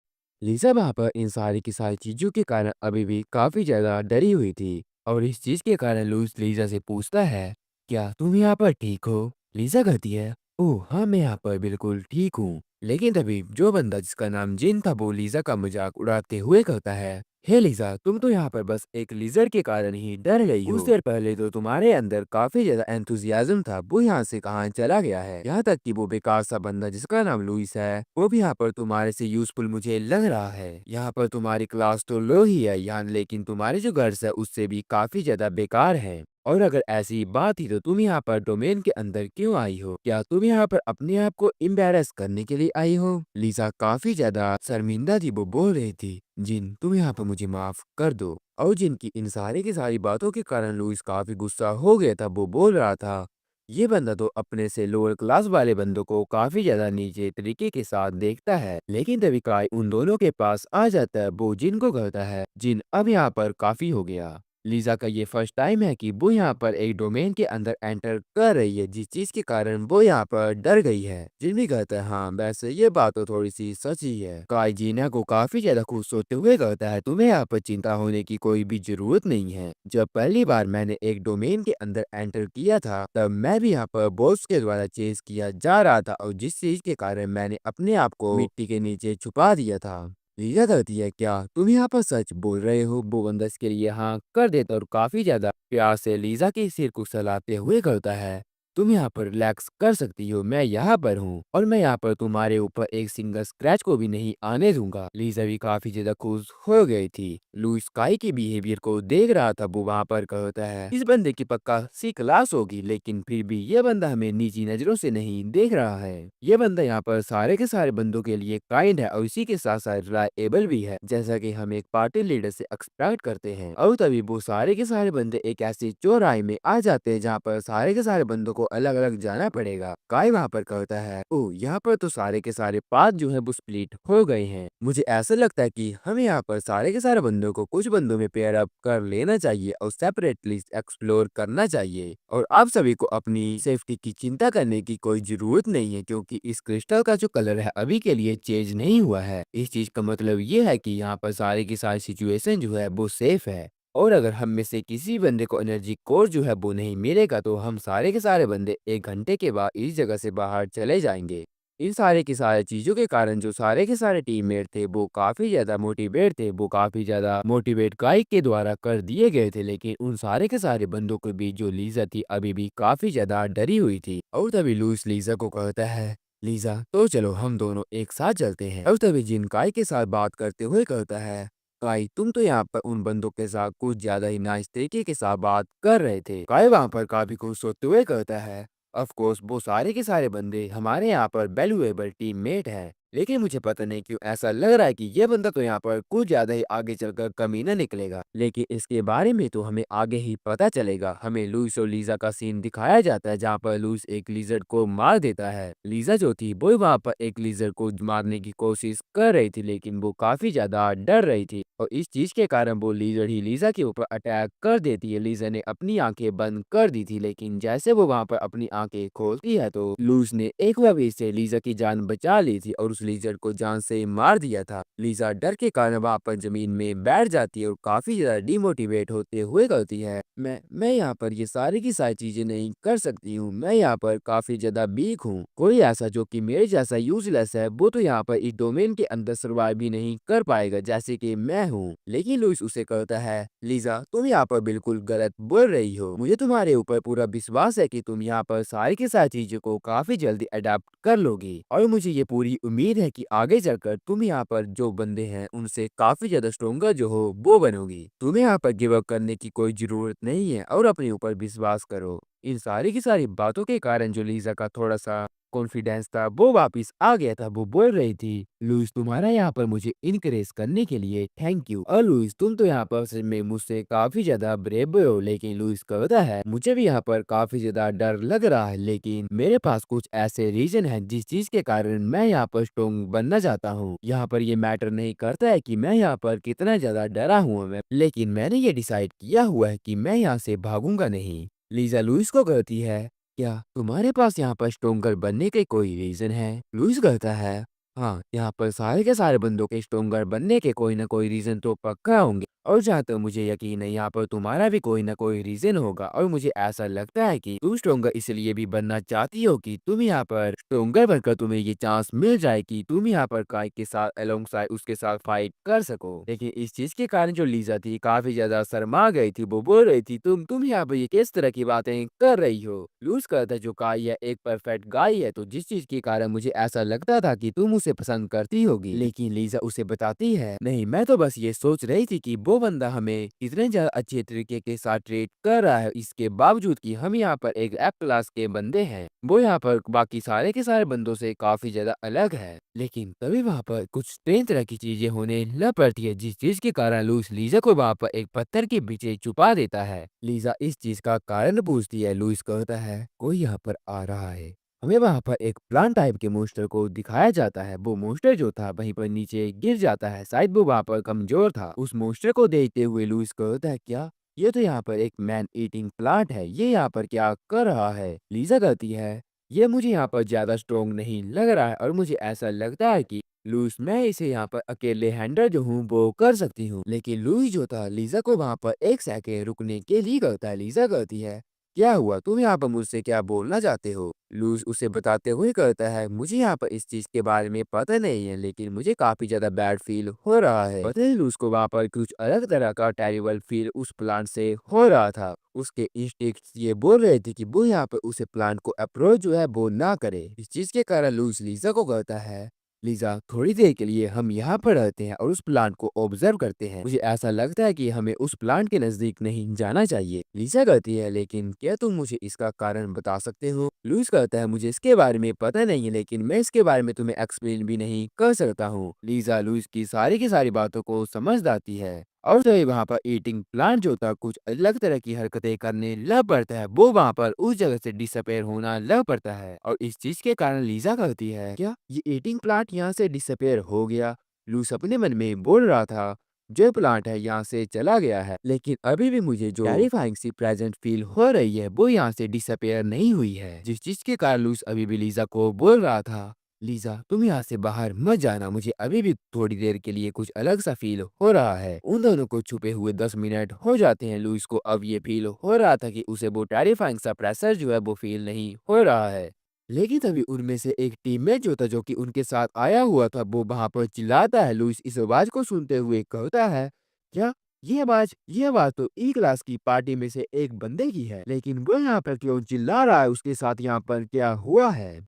लीज़ा वहाँ पर इन सारी की सारी चीज़ों के कारण अभी भी काफ़ी ज़्यादा डरी हुई थी और इस चीज़ के कारण लुइस लीज़ा से पूछता है, क्या तुम यहाँ पर ठीक हो? लीज़ा कहती है, ओह हाँ, मैं यहाँ पर बिल्कुल ठीक हूँ। लेकिन तभी जो बंदा जिसका नाम जिन था वो लीज़ा का मजाक उड़ाते हुए कहता है, हे लीज़ा, तुम तो यहाँ पर बस एक लिज़र्ड के कारण ही डर गई हो। कुछ देर पहले तो तुम्हारे अंदर काफ़ी ज़्यादा एंथुसियाज्म था, वो यहाँ से कहाँ चला गया है। यहाँ तक कि वो बेकार सा बंदा जिसका नाम लुइस है, वो भी यहाँ पर तुम्हारे से यूज़फुल मुझे लग रहा है। यहाँ पर तुम्हारी क्लास तो लो ही है यहाँ, लेकिन तुम्हारे जो गर्ल्स है उससे भी काफ़ी ज़्यादा बेकार है। और अगर ऐसी बात ही तो तुम यहाँ पर डोमेन के अंदर क्यों आई हो? क्या तुम यहाँ पर अपने आप को एम्बैरेस करने के लिए आई हो? लीज़ा काफ़ी ज़्यादा शर्मिंदा थी, वो बोल रही थी, जिन तुम यहाँ पर मुझे माफ़ कर दो। और जिन की इन सारी की सारी बातों के कारण लुइस काफ़ी गुस्सा हो गया था, वो बोल रहा था, ये बंदा तो अपने से लोअर क्लास वाले बंदों को काफ़ी ज़्यादा नीचे तरीके के साथ देखता है। लेकिन तभी काय उन दोनों के पास आ जाता है, वो जिन को कहता है, जिन अब यहाँ पर काफ़ी हो गया। लीज़ा का ये फर्स्ट टाइम है कि वो यहाँ पर एक डोमेन के अंदर एंटर कर रही है, जिस चीज़ के कारण वो यहाँ पर डर गई है। जिन भी कहता है, हाँ वैसे ये बात तो थोड़ी सी सच ही है। काई जीना को काफी ज्यादा खुश होते हुए कहता है, तुम्हें यहाँ पर चिंता होने की कोई भी जरूरत नहीं है। जब पहली बार मैंने एक डोमेन के अंदर एंटर किया था, तब मैं भी यहाँ पर बॉस के द्वारा चेस किया जा रहा था और जिस चीज के कारण मैंने अपने आप को मिट्टी के नीचे छुपा दिया था। लीजा कहती है, क्या तुम यहाँ पर सच बोल रहे हो? वो बंदा इसके लिए हाँ कर देता और काफी ज्यादा प्यार से लीजा के सिर को सहलाते हुए कहता है, तुम यहाँ पर रिलैक्स कर सकती हो, मैं यहाँ पर हूँ और मैं यहाँ पर तुम्हारे ऊपर एक सिंगल स्क्रैच को भी नहीं आने दूंगा। लीजा भी काफी ज्यादा खुश हो गई थी। लुइस काई के बिहेवियर को देख रहा था, वो वहाँ पर कहता है, इस बंदे की पक्का सी क्लास होगी, लेकिन फिर भी ये बंदा हमें निजी नजरों से नहीं देख रहा है। ये बंदा यहाँ पर सारे के सारे बंदों के लिए काइंड है और इसी के साथ साथ रिलायबल भी है, जैसा कि हम एक पार्टी लीडर से एक्सपेक्ट करते हैं। और तभी वो सारे के सारे बंदे एक ऐसी चौराहे में आ जाते हैं जहाँ पर सारे के सारे बंदों को अलग अलग जाना पड़ेगा। काय वहाँ पर कहता है, ओह यहाँ पर तो सारे के सारे पाथ जो है वो स्प्लिट हो गए हैं। मुझे ऐसा लगता है कि हमें यहाँ पर सारे के सारे बंदों को कुछ बंदों में पेयर अप कर लेना चाहिए और सेपरेटली एक्सप्लोर करना चाहिए। और आप सभी को अपनी सेफ्टी की चिंता करने की कोई जरूरत नहीं है, क्योंकि इस क्रिस्टल का जो कलर है अभी के लिए चेंज नहीं हुआ है। इस चीज का मतलब ये है कि यहाँ पर सारे की सारी सिचुएशन जो है वो सेफ है। और अगर हम में से किसी बंदे को एनर्जी कोर जो है वो नहीं मिलेगा, तो हम सारे के सारे बंदे 1 घंटे के बाद इस जगह से बाहर चले जाएंगे। इन सारे की सारी चीज़ों के कारण जो सारे के सारे टीममेट थे वो काफ़ी ज़्यादा मोटिवेट थे, वो काफ़ी ज़्यादा मोटिवेट गाय के द्वारा कर दिए गए थे। लेकिन उन सारे के सारे बंदों के बीच जो लीजा थी अभी भी काफ़ी ज़्यादा डरी हुई थी। और तभी लुइस लीजा को कहता है, लीजा तो चलो हम दोनों एक साथ चलते हैं। और तभी जिन काय के साथ बात करते हुए कहता है, काय तुम तो यहाँ पर उन बंदों के साथ कुछ ज्यादा ही नाइस तरीके के साथ बात कर रहे थे। काय वहाँ पर काफी खुश होते हुए कहता है, ऑफ कोर्स वो सारे के सारे बंदे हमारे यहाँ पर वैल्यूएबल टीममेट हैं, लेकिन मुझे पता नहीं क्यों ऐसा लग रहा है कि ये बंदा तो यहाँ पर कुछ ज्यादा ही आगे चलकर कमीना निकलेगा। लेकिन इसके बारे में तो हमें आगे ही पता चलेगा। हमें लुइस और लीजा का सीन दिखाया जाता है जहाँ पर लुइस एक लिजर्ड को मार देता है। लीजा जो थी वो वहाँ पर एक लिजर्ड को मारने की कोशिश कर रही थी, लेकिन वो काफी ज्यादा डर रही थी और इस चीज के कारण वो लिजर्ड ही लीजा के ऊपर अटैक कर देती है। लीजा ने अपनी आंखें बंद कर दी थी, लेकिन जैसे वो वहाँ पर अपनी आंखें खोलती है तो लुइस ने एक बार से लीजा की जान बचा ली थी और उस लिजर्ड को जान से मार दिया था। लीजा डर के कारण वहाँ पर जमीन में बैठ जाती है और काफी ज्यादा डिमोटिवेट होते हुए कहती है, मैं यहाँ पर ये सारी की सारी चीजें नहीं कर सकती हूँ, मैं यहाँ पर काफी ज्यादा वीक हूँ। कोई ऐसा जो कि मेरे जैसा यूजलेस है वो तो यहाँ पर इस डोमेन के अंदर सर्वाइव भी नहीं कर पाएगा जैसे कि मैं हूँ। लेकिन लुइस उसे कहता है, लीजा तुम यहाँ पर बिल्कुल गलत बोल रही हो, मुझे तुम्हारे ऊपर पूरा विश्वास है कि तुम यहाँ पर सारी की सारी चीजों को काफी जल्दी अडेप्ट कर लोगी और मुझे ये पूरी उम्मीद है कि आगे चलकर तुम यहाँ पर जो बंदे हैं उनसे काफी ज्यादा स्ट्रोंगर जो हो वो बनोगी। तुम्हें यहाँ पर गिव अप करने की कोई जरूरत नहीं है और अपने ऊपर विश्वास करो। इन सारी की सारी बातों के कारण जो लीजा का थोड़ा सा कॉन्फिडेंस था वो वापस आ गया था। वो बोल रही थी, लुइस तुम्हारा यहाँ पर मुझे इनकरेज करने के लिए थैंक यू। और लुइस तुम तो यहाँ पर सच में मुझसे काफी ज्यादा ब्रेव हो। लेकिन लुइस कहता है, मुझे भी यहाँ पर काफी ज्यादा डर लग रहा है, लेकिन मेरे पास कुछ ऐसे रीजन है जिस चीज के कारण मैं यहाँ पर स्ट्रॉन्ग बनना चाहता हूँ। यहाँ पर ये मैटर नहीं करता है कि मैं यहाँ पर कितना ज्यादा डरा हुआ मैं, लेकिन मैंने ये डिसाइड किया हुआ है कि मैं यहाँ से भागूंगा नहीं। लीजा लुइस को कहती है, क्या तुम्हारे पास यहाँ पर स्ट्रोंगर बनने के कोई रीजन है? लुइस कहता है, हाँ, यहाँ पर सारे के सारे बंदों के स्ट्रोंगर बनने के कोई ना कोई रीजन तो पक्का होंगे, और जहाँ तक मुझे यकीन है यहाँ पर तुम्हारा भी कोई ना कोई रीजन होगा। और मुझे ऐसा लगता है कि तुम स्ट्रोंगर इसलिए भी बनना चाहती हो कि तुम यहाँ पर स्ट्रोंगर बनकर तुम्हें ये चांस मिल जाए कि तुम यहाँ पर काय के साथ अलोंग साइड उसके साथ फाइट कर सको। लेकिन इस चीज के कारण जो लीजा थी काफी ज्यादा शर्मा गई थी। वो बोल रही थी, तुम यहाँ पर ये किस तरह की बातें कर रही हो? लूज कहता, जो काय है एक परफेक्ट गाय है, तो जिस चीज के कारण मुझे ऐसा लगता था कि तुम उसे पसंद करती होगी। लेकिन लीजा उसे बताती है, नहीं, मैं तो बस ये सोच रही थी कि वो बंदा हमें कितने ज्यादा अच्छे तरीके के साथ ट्रीट कर रहा है, इसके बावजूद कि हम यहाँ पर एक एफ क्लास के बंदे हैं। वो यहाँ पर बाकी सारे के सारे बंदों से काफी ज्यादा अलग है। लेकिन तभी वहाँ पर कुछ स्ट्रेंज तरह की चीजें होने लग पड़ती है, जिस चीज के कारण लुइस लीजा को वहाँ पर एक पत्थर के पीछे छुपा देता है। लीजा इस चीज का कारण पूछती है। लुइस कहता है, कोई यहाँ पर आ रहा है। हमें वहाँ पर एक प्लांट टाइप के मोस्टर को दिखाया जाता है। वो मोस्टर जो था वहीं पर नीचे गिर जाता है, शायद वो वहाँ पर कमजोर था। उस मोस्टर को देखते हुए लुइस कहता है, क्या ये तो यहाँ पर एक मैन ईटिंग प्लांट है, ये यहाँ पर क्या कर रहा है? लीजा कहती है, ये मुझे यहाँ पर ज्यादा स्ट्रोंग नहीं लग रहा है, और मुझे ऐसा लगता है कि लुइस मैं इसे यहाँ पर अकेले हैंडल जो हूँ वो कर सकती हूँ। लेकिन लुइस जो था लीजा को वहाँ पर एक सेकंड रुकने के लिए कहता है। लीजा कहती है, क्या हुआ, तुम यहाँ पर मुझसे क्या बोलना चाहते हो? लुइस उसे बताते हुए कहता है, मुझे यहाँ पर इस चीज के बारे में पता नहीं है, लेकिन मुझे काफी ज्यादा बैड फील हो रहा है। पता है, लुइस को वहाँ पर कुछ अलग तरह का टेरिबल फील उस प्लांट से हो रहा था। उसके इंस्टिंक्ट्स ये बोल रहे थे कि वो यहाँ पर उसे प्लांट को अप्रोच जो है वो ना करे। इस चीज के कारण लुइस लीजा को कहता है, लीजा, थोड़ी देर के लिए हम यहाँ पर रहते हैं और उस प्लांट को ऑब्जर्व करते हैं। मुझे ऐसा लगता है कि हमें उस प्लांट के नजदीक नहीं जाना चाहिए। लीजा कहती है, लेकिन क्या तुम मुझे इसका कारण बता सकते हो? लुइस कहता है, मुझे इसके बारे में पता नहीं है, लेकिन मैं इसके बारे में तुम्हें एक्सप्लेन भी नहीं कर सकता हूँ। लीजा लुइस की सारी बातों को समझ जाती है, और तभी वहाँ पर ईटिंग प्लांट जो था कुछ अलग तरह की हरकतें करने लग पड़ता है। वो वहाँ पर उस जगह से डिसअपेयर होना लग पड़ता है, और इस चीज के कारण लीजा कहती है, क्या ये ईटिंग प्लांट यहाँ से डिसअपेयर हो गया? लूस अपने मन में बोल रहा था, जो प्लांट है यहाँ से चला गया है, लेकिन अभी भी मुझे जो टेरिफाइंग सी प्रेजेंट फील हो रही है वो यहाँ से डिसअपेयर नहीं हुई है। जिस चीज के कारण लूस अभी भी लीजा को बोल रहा था, लीजा तुम यहाँ से बाहर मत जाना, मुझे अभी भी थोड़ी देर के लिए कुछ अलग सा फील हो रहा है। उन दोनों को छुपे हुए 10 मिनट हो जाते हैं। लुइस को अब ये फील हो रहा था कि उसे वो टेरिफाइंग सा प्रेशर जो है वो फील नहीं हो रहा है। लेकिन तभी उनमें से एक टीममेट जो था, जो कि उनके साथ आया हुआ था, वो वहां पर चिल्लाता है। लुइस इस आवाज को सुनते हुए कहता है, क्या ये आवाज तो ई क्लास की पार्टी में से एक बंदे की है, लेकिन वो यहाँ पर क्यों चिल्ला रहा है? उसके साथ यहाँ पर क्या हुआ है?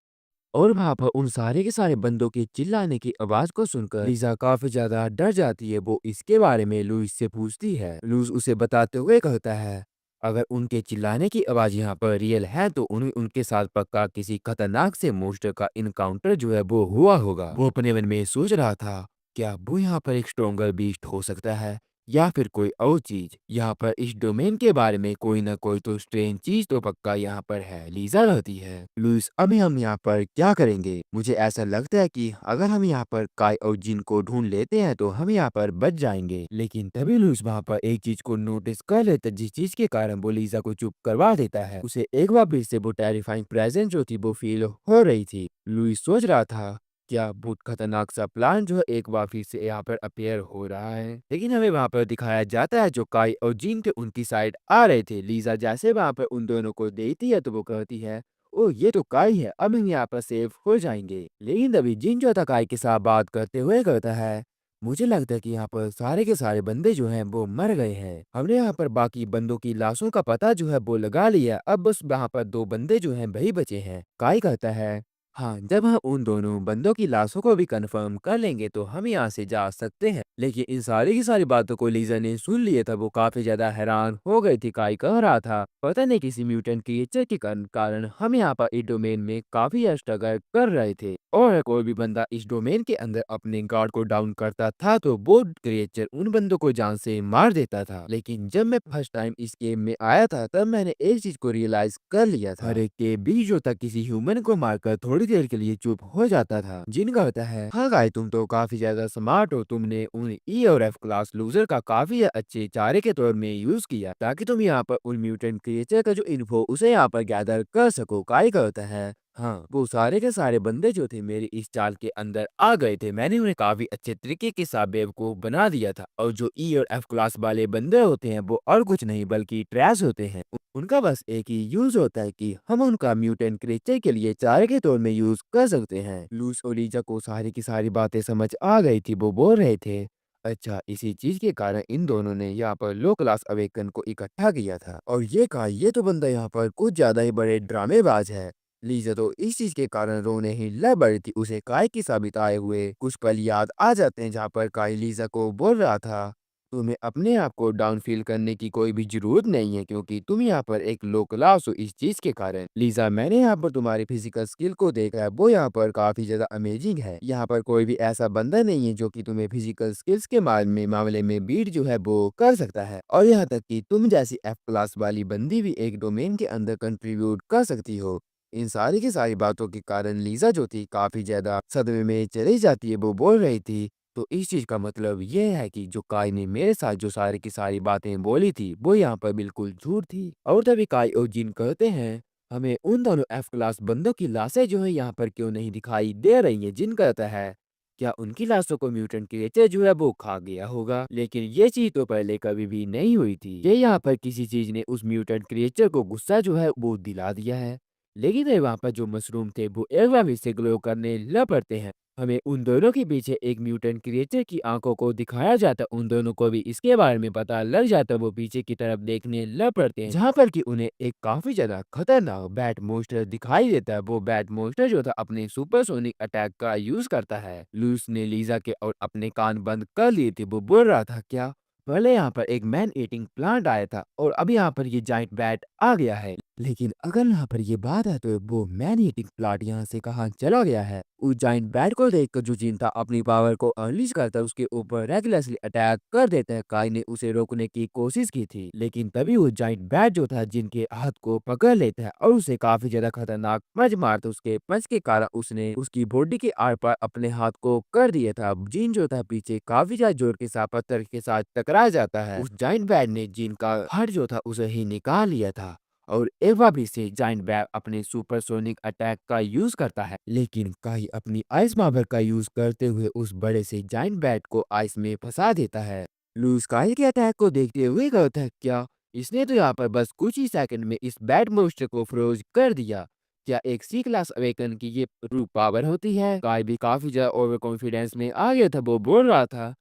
और वहाँ पर उन सारे के सारे बंदों के चिल्लाने की आवाज को सुनकर लीजा काफी ज्यादा डर जाती है। वो इसके बारे में लुइस से पूछती है। लुइस उसे बताते हुए कहता है, अगर उनके चिल्लाने की आवाज यहाँ पर रियल है तो उन्हें उनके साथ पक्का किसी खतरनाक से मोस्टर का इनकाउंटर जो है वो हुआ होगा। वो अपने मन में सोच रहा था, क्या वो यहाँ पर एक स्ट्रोंगर बीस्ट हो सकता है या फिर कोई और चीज? यहाँ पर इस डोमेन के बारे में कोई ना कोई तो स्ट्रेंज चीज तो पक्का यहाँ पर है। लीजा रहती है, लुइस अभी हम यहाँ पर क्या करेंगे? मुझे ऐसा लगता है कि अगर हम यहाँ पर काय और जिन को ढूंढ लेते हैं तो हम यहाँ पर बच जाएंगे। लेकिन तभी लुइस वहाँ पर एक चीज को नोटिस कर लेता है, जिस चीज के कारण वो लीजा को चुप करवा देता है। उसे एक बार फिर से वो टेरिफाइंग प्रेजेंस जो थी वो फील हो रही थी। लुइस सोच रहा था, क्या बहुत खतरनाक सा प्लान जो है एक बार फिर से यहाँ पर अपेयर हो रहा है? लेकिन हमें वहाँ पर दिखाया जाता है जो काई और जीन थे उनकी साइड आ रहे थे। लीजा जैसे वहाँ पर उन दोनों को देखती है तो वो कहती है, ओ ये तो काई है, अब हम यहाँ पर सेफ हो जाएंगे। लेकिन तभी जिन जो था काई के साथ बात करते हुए कहता है, मुझे लगता है कि यहाँ पर सारे के सारे बंदे जो हैं वो मर गए हैं। हमने यहाँ पर बाकी बंदों की लाशों का पता जो है वो लगा लिया, अब बस यहाँ पर 2 बंदे जो हैं वही बचे हैं। काई कहता है, हाँ, जब हम उन दोनों बंदों की लाशों को भी कंफर्म कर लेंगे तो हम यहाँ से जा सकते हैं। लेकिन इन सारी की सारी बातों को लीजा ने सुन लिया था। वो काफी ज्यादा हैरान हो गई थी। काई कह रहा था, पता नहीं किसी म्यूटेंट क्रिएचर के कारण हम यहाँ पर इस डोमेन में काफी स्ट्रगल कर रहे थे, और कोई भी बंदा इस डोमेन के अंदर अपने गार्ड को डाउन करता था तो वो क्रिएचर उन बंदों को जान से मार देता था। लेकिन जब मैं फर्स्ट टाइम इस गेम में आया था तब मैंने एक चीज को रियलाइज कर लिया था। हर एक के बीच जो था किसी ह्यूमन को मारकर थोड़ी देर के लिए चुप हो जाता था। जिन कहता है, हाँ गाय तुम तो काफी ज्यादा स्मार्ट हो, तुमने उन ई और एफ क्लास लूजर का काफी अच्छे चारे के तौर में यूज किया ताकि तुम यहाँ पर उन म्यूटेंट क्रिएचर का जो इन्फो उसे यहाँ पर गैदर कर सको। काय कहता है, हाँ वो सारे के सारे बंदे जो थे मेरी इस चाल के अंदर आ गए थे। मैंने उन्हें काफी अच्छे तरीके के साथ बेवकूफ बना दिया था, और जो ई और एफ क्लास वाले बंदे होते हैं वो और कुछ नहीं बल्कि ट्रैश होते हैं। उनका बस एक ही यूज होता है कि हम उनका म्यूटेंट क्रिएचर के लिए चारे के तौर में यूज कर सकते हैं। लूस और लीजा को सारी की सारी बातें समझ आ गई थी। वो बोल रहे थे, अच्छा इसी चीज के कारण इन दोनों ने यहाँ पर लो क्लास अवेकन को इकट्ठा किया था, और ये कहा ये तो बंदा यहाँ पर कुछ ज्यादा ही बड़े ड्रामेबाज है। लीजा तो इस चीज के कारण रोने ही लग पड़ी थी। उसे काय की साबित आए हुए कुछ पल याद आ जाते हैं जहाँ पर काय लीजा को बोल रहा था, तुम्हें अपने आप को डाउन फील करने की कोई भी जरूरत नहीं है क्योंकि तुम यहाँ पर एक लो क्लास हो इस चीज के कारण। लीजा मैंने यहाँ पर तुम्हारी फिजिकल स्किल को देखा है, वो यहाँ पर काफी ज्यादा अमेजिंग है। यहाँ पर कोई भी ऐसा बंदा नहीं है जो कि तुम्हें फिजिकल स्किल्स के मामले में बीट जो है वो कर सकता है, और यहाँ तक कि तुम जैसी एफ क्लास वाली बंदी भी एक डोमेन के अंदर कंट्रीब्यूट कर सकती हो। इन सारी की सारी बातों के कारण लीजा जो थी काफी ज्यादा सदमे में चली जाती है। वो बोल रही थी, तो इस चीज का मतलब ये है कि जो काई ने मेरे साथ जो सारी की सारी बातें बोली थी वो यहाँ पर बिल्कुल झूठ थी। और तभी काई और जिन कहते हैं, हमें उन दोनों एफ क्लास बंदों की लाशें जो है यहाँ पर क्यों नहीं दिखाई दे रही हैं। जिन कहता है, क्या उनकी लाशों को म्यूटेंट क्रिएचर जो है वो खा गया होगा? लेकिन ये चीज तो पहले कभी भी नहीं हुई थी। ये यहाँ पर किसी चीज ने उस म्यूटेंट क्रिएचर को गुस्सा जो है वो दिला दिया है। लेकिन वहाँ पर जो मशरूम थे वो एक बार फिर से ग्लो करने लग पड़ते हैं। हमें उन दोनों के पीछे एक म्यूटेंट क्रिएचर की आंखों को दिखाया जाता। उन दोनों को भी इसके बारे में पता लग जाता। वो पीछे की तरफ देखने लग पड़ते हैं जहाँ पर कि उन्हें एक काफी ज्यादा खतरनाक बैट मोस्टर दिखाई देता है। वो बैट मोस्टर जो था अपने सुपरसोनिक अटैक का यूज करता है। लूस ने लीजा के और अपने कान बंद कर लिए थे। वो बोल रहा था, क्या पहले यहाँ पर एक मैन ईटिंग प्लांट आया था और अभी यहाँ पर ये जाइंट बैट आ गया है। लेकिन अगर यहाँ पर ये बात है तो वो मैन ईटिंग प्लांट यहाँ से कहाँ चला गया है? उस जाइंट बैट को देखकर जो जिन था अपनी पावर को अनलीश करता उसके ऊपर रेगुलरली अटैक कर देता है। काई ने उसे रोकने की कोशिश की थी, लेकिन तभी वो जाइंट बैट जो था जिनके हाथ को पकड़ लेता है और उसे काफी ज्यादा खतरनाक पंच मारता। उसके पंच के कारण उसने उसकी बॉडी के आर पार अपने हाथ को कर दिया था। जिन जो था पीछे काफी ज्यादा जोर के साथ पत्थर के साथ टकरा जाता है। उस जाइंट बैट ने जिन का हार्ट जो था उसे ही निकाल लिया था, और एवा भी से जाइंट बैग अपने सुपरसोनिक अटैक का यूज करता है। लेकिन काई अपनी आइस पावर का यूज करते हुए उस बड़े से जाइंट बैट को आइस में फंसा देता है। लूस काई के अटैक को देखते हुए कहता है, क्या इसने तो यहाँ पर बस कुछ ही सेकंड में इस बैट मोस्टर को फ्रोज कर दिया? क्या एक सी क्लास अवेकन की ये ट्रू पावर होती है? काई भी काफी ज्यादा ओवर कॉन्फिडेंस में आ गया था। वो बोल रहा था,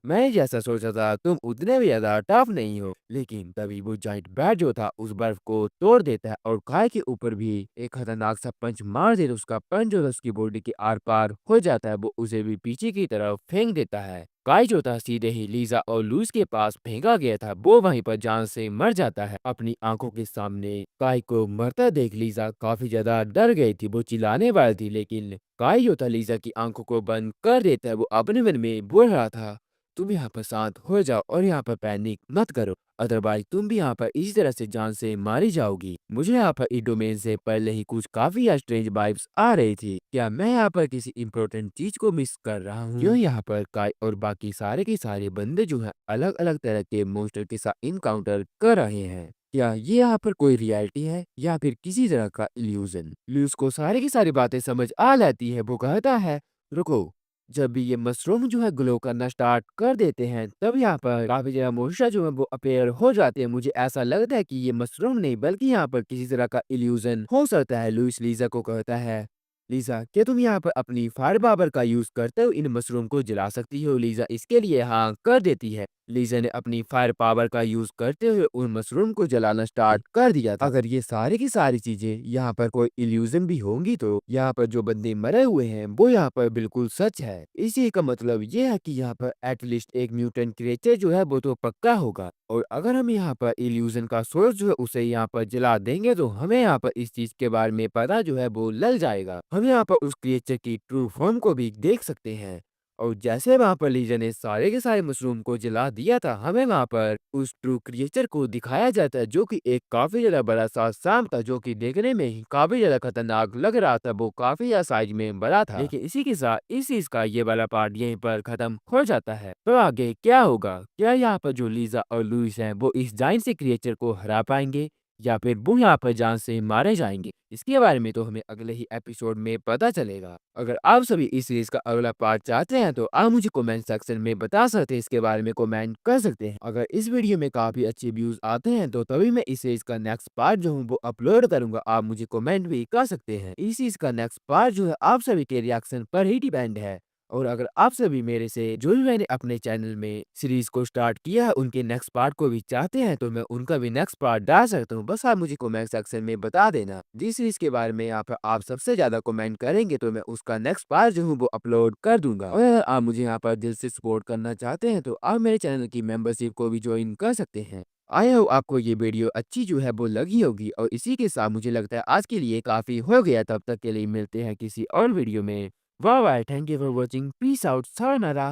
मैं जैसा सोचा था तुम उतने भी ज्यादा टफ नहीं हो। लेकिन तभी वो जाइंट बैट जो था उस बर्फ को तोड़ देता है और काय के ऊपर भी एक खतरनाक सा पंच मार देता। उसका पंच जो था उसकी बॉडी के आर पार हो जाता है। वो उसे भी पीछे की तरफ फेंक देता है। काय जो था सीधे ही लीजा और लूस के पास फेंका गया था। वो वहीं पर जान से मर जाता है। अपनी आंखों के सामने काय को मरता देख लीजा काफी ज्यादा डर गई थी। वो चिल्लाने वाली थी, लेकिन काय जो था लीजा की आंखों को बंद कर देता है। वो अपने मन में बोल रहा था, तुम यहाँ पर शांत हो जाओ और यहाँ पर पैनिक मत करो, अदरवाइज तुम भी यहाँ पर इसी तरह से जान से मारी जाओगी। मुझे यहाँ पर इस डोमेन से पहले ही कुछ काफी स्ट्रेंज वाइब्स आ रही थी। क्या मैं यहाँ पर किसी इम्पोर्टेंट चीज को मिस कर रहा हूँ? क्यों यहाँ पर काय और बाकी सारे के सारे बंदे जो हैं अलग अलग तरह के मॉन्स्टर के साथ इनकाउंटर कर रहे हैं? क्या ये यहाँ पर कोई रियलिटी है या फिर किसी तरह का इल्यूजन? लूस को सारी की सारी बातें समझ आ जाती है। वो कहता है, रुको, जब भी ये मशरूम जो है ग्लो करना स्टार्ट कर देते हैं तब यहाँ पर काफी ज्यादा मोशा जो है वो अपेयर हो जाते हैं। मुझे ऐसा लगता है कि ये मशरूम नहीं बल्कि यहाँ पर किसी तरह का इल्यूजन हो सकता है। लुइस लीजा को कहता है, लीजा क्या तुम यहाँ पर अपनी फायर पावर का यूज करते हो इन मशरूम को जला सकती हो? लीजा इसके लिए हाँ कर देती है। लीजा ने अपनी फायर पावर का यूज करते हुए उन मशरूम को जलाना स्टार्ट कर दिया था। अगर ये सारी की सारी चीजें यहाँ पर कोई इल्यूजन भी होंगी तो यहाँ पर जो बंदे मरे हुए हैं वो यहाँ पर बिल्कुल सच है। इसी का मतलब ये है कि यहाँ पर एटलीस्ट एक म्यूटेंट क्रिएचर जो है वो तो पक्का होगा। और अगर हम यहाँ पर इल्यूजन का सोर्स जो है उसे यहाँ पर जला देंगे तो हमें यहाँ पर इस चीज के बारे में पता जो है वो लग जाएगा। हम यहाँ पर उस क्रिएचर की ट्रू फॉर्म को भी देख सकते हैं। और जैसे वहाँ पर लीजा ने सारे के सारे मशरूम को जला दिया था, हमें वहाँ पर उस ट्रू क्रिएचर को दिखाया जाता है जो कि एक काफी ज्यादा बड़ा सा सांप था, जो कि देखने में ही काफी ज्यादा खतरनाक लग रहा था। वो काफी ज्यादा साइज में बड़ा था। लेकिन इसी के साथ इस चीज का ये वाला पार्ट यहीं पर खत्म हो जाता है। तो आगे क्या होगा? क्या यहाँ पर जो लीजा और लुइस हैं वो इस जाइन से क्रिएचर को हरा पाएंगे या फिर वो यहाँ पर जान से मारे जाएंगे? इसके बारे में तो हमें अगले ही एपिसोड में पता चलेगा। अगर आप सभी इस सीरीज का अगला पार्ट चाहते हैं तो आप मुझे कमेंट सेक्शन में बता सकते हैं, इसके बारे में कमेंट कर सकते हैं। अगर इस वीडियो में काफी अच्छे व्यूज आते हैं तो तभी मैं इस सीरीज का नेक्स्ट पार्ट जो हूँ वो अपलोड करूंगा। आप मुझे कमेंट भी कर सकते हैं। इस सीरीज का नेक्स्ट पार्ट जो है आप सभी के रिएक्शन पर ही डिपेंड है। और अगर आप सभी मेरे से जो भी मैंने अपने चैनल में सीरीज को स्टार्ट किया है उनके नेक्स्ट पार्ट को भी चाहते हैं तो मैं उनका भी नेक्स्ट पार्ट डाल सकता हूँ। बस आप मुझे कमेंट सेक्शन में बता देना जिस सीरीज के बारे में आप सबसे ज्यादा कमेंट करेंगे तो मैं उसका नेक्स्ट पार्ट जो हूँ वो अपलोड कर दूंगा। और अगर आप मुझे यहाँ पर दिल से सपोर्ट करना चाहते हैं तो आप मेरे चैनल की मेंबरशिप को भी ज्वाइन कर सकते हैं। आई होप आपको ये वीडियो अच्छी जो है वो लगी होगी। और इसी के साथ मुझे लगता है आज के लिए काफी हो गया। तब तक के लिए मिलते हैं किसी और वीडियो में। Bye bye. Thank you for watching. Peace out. Sayonara.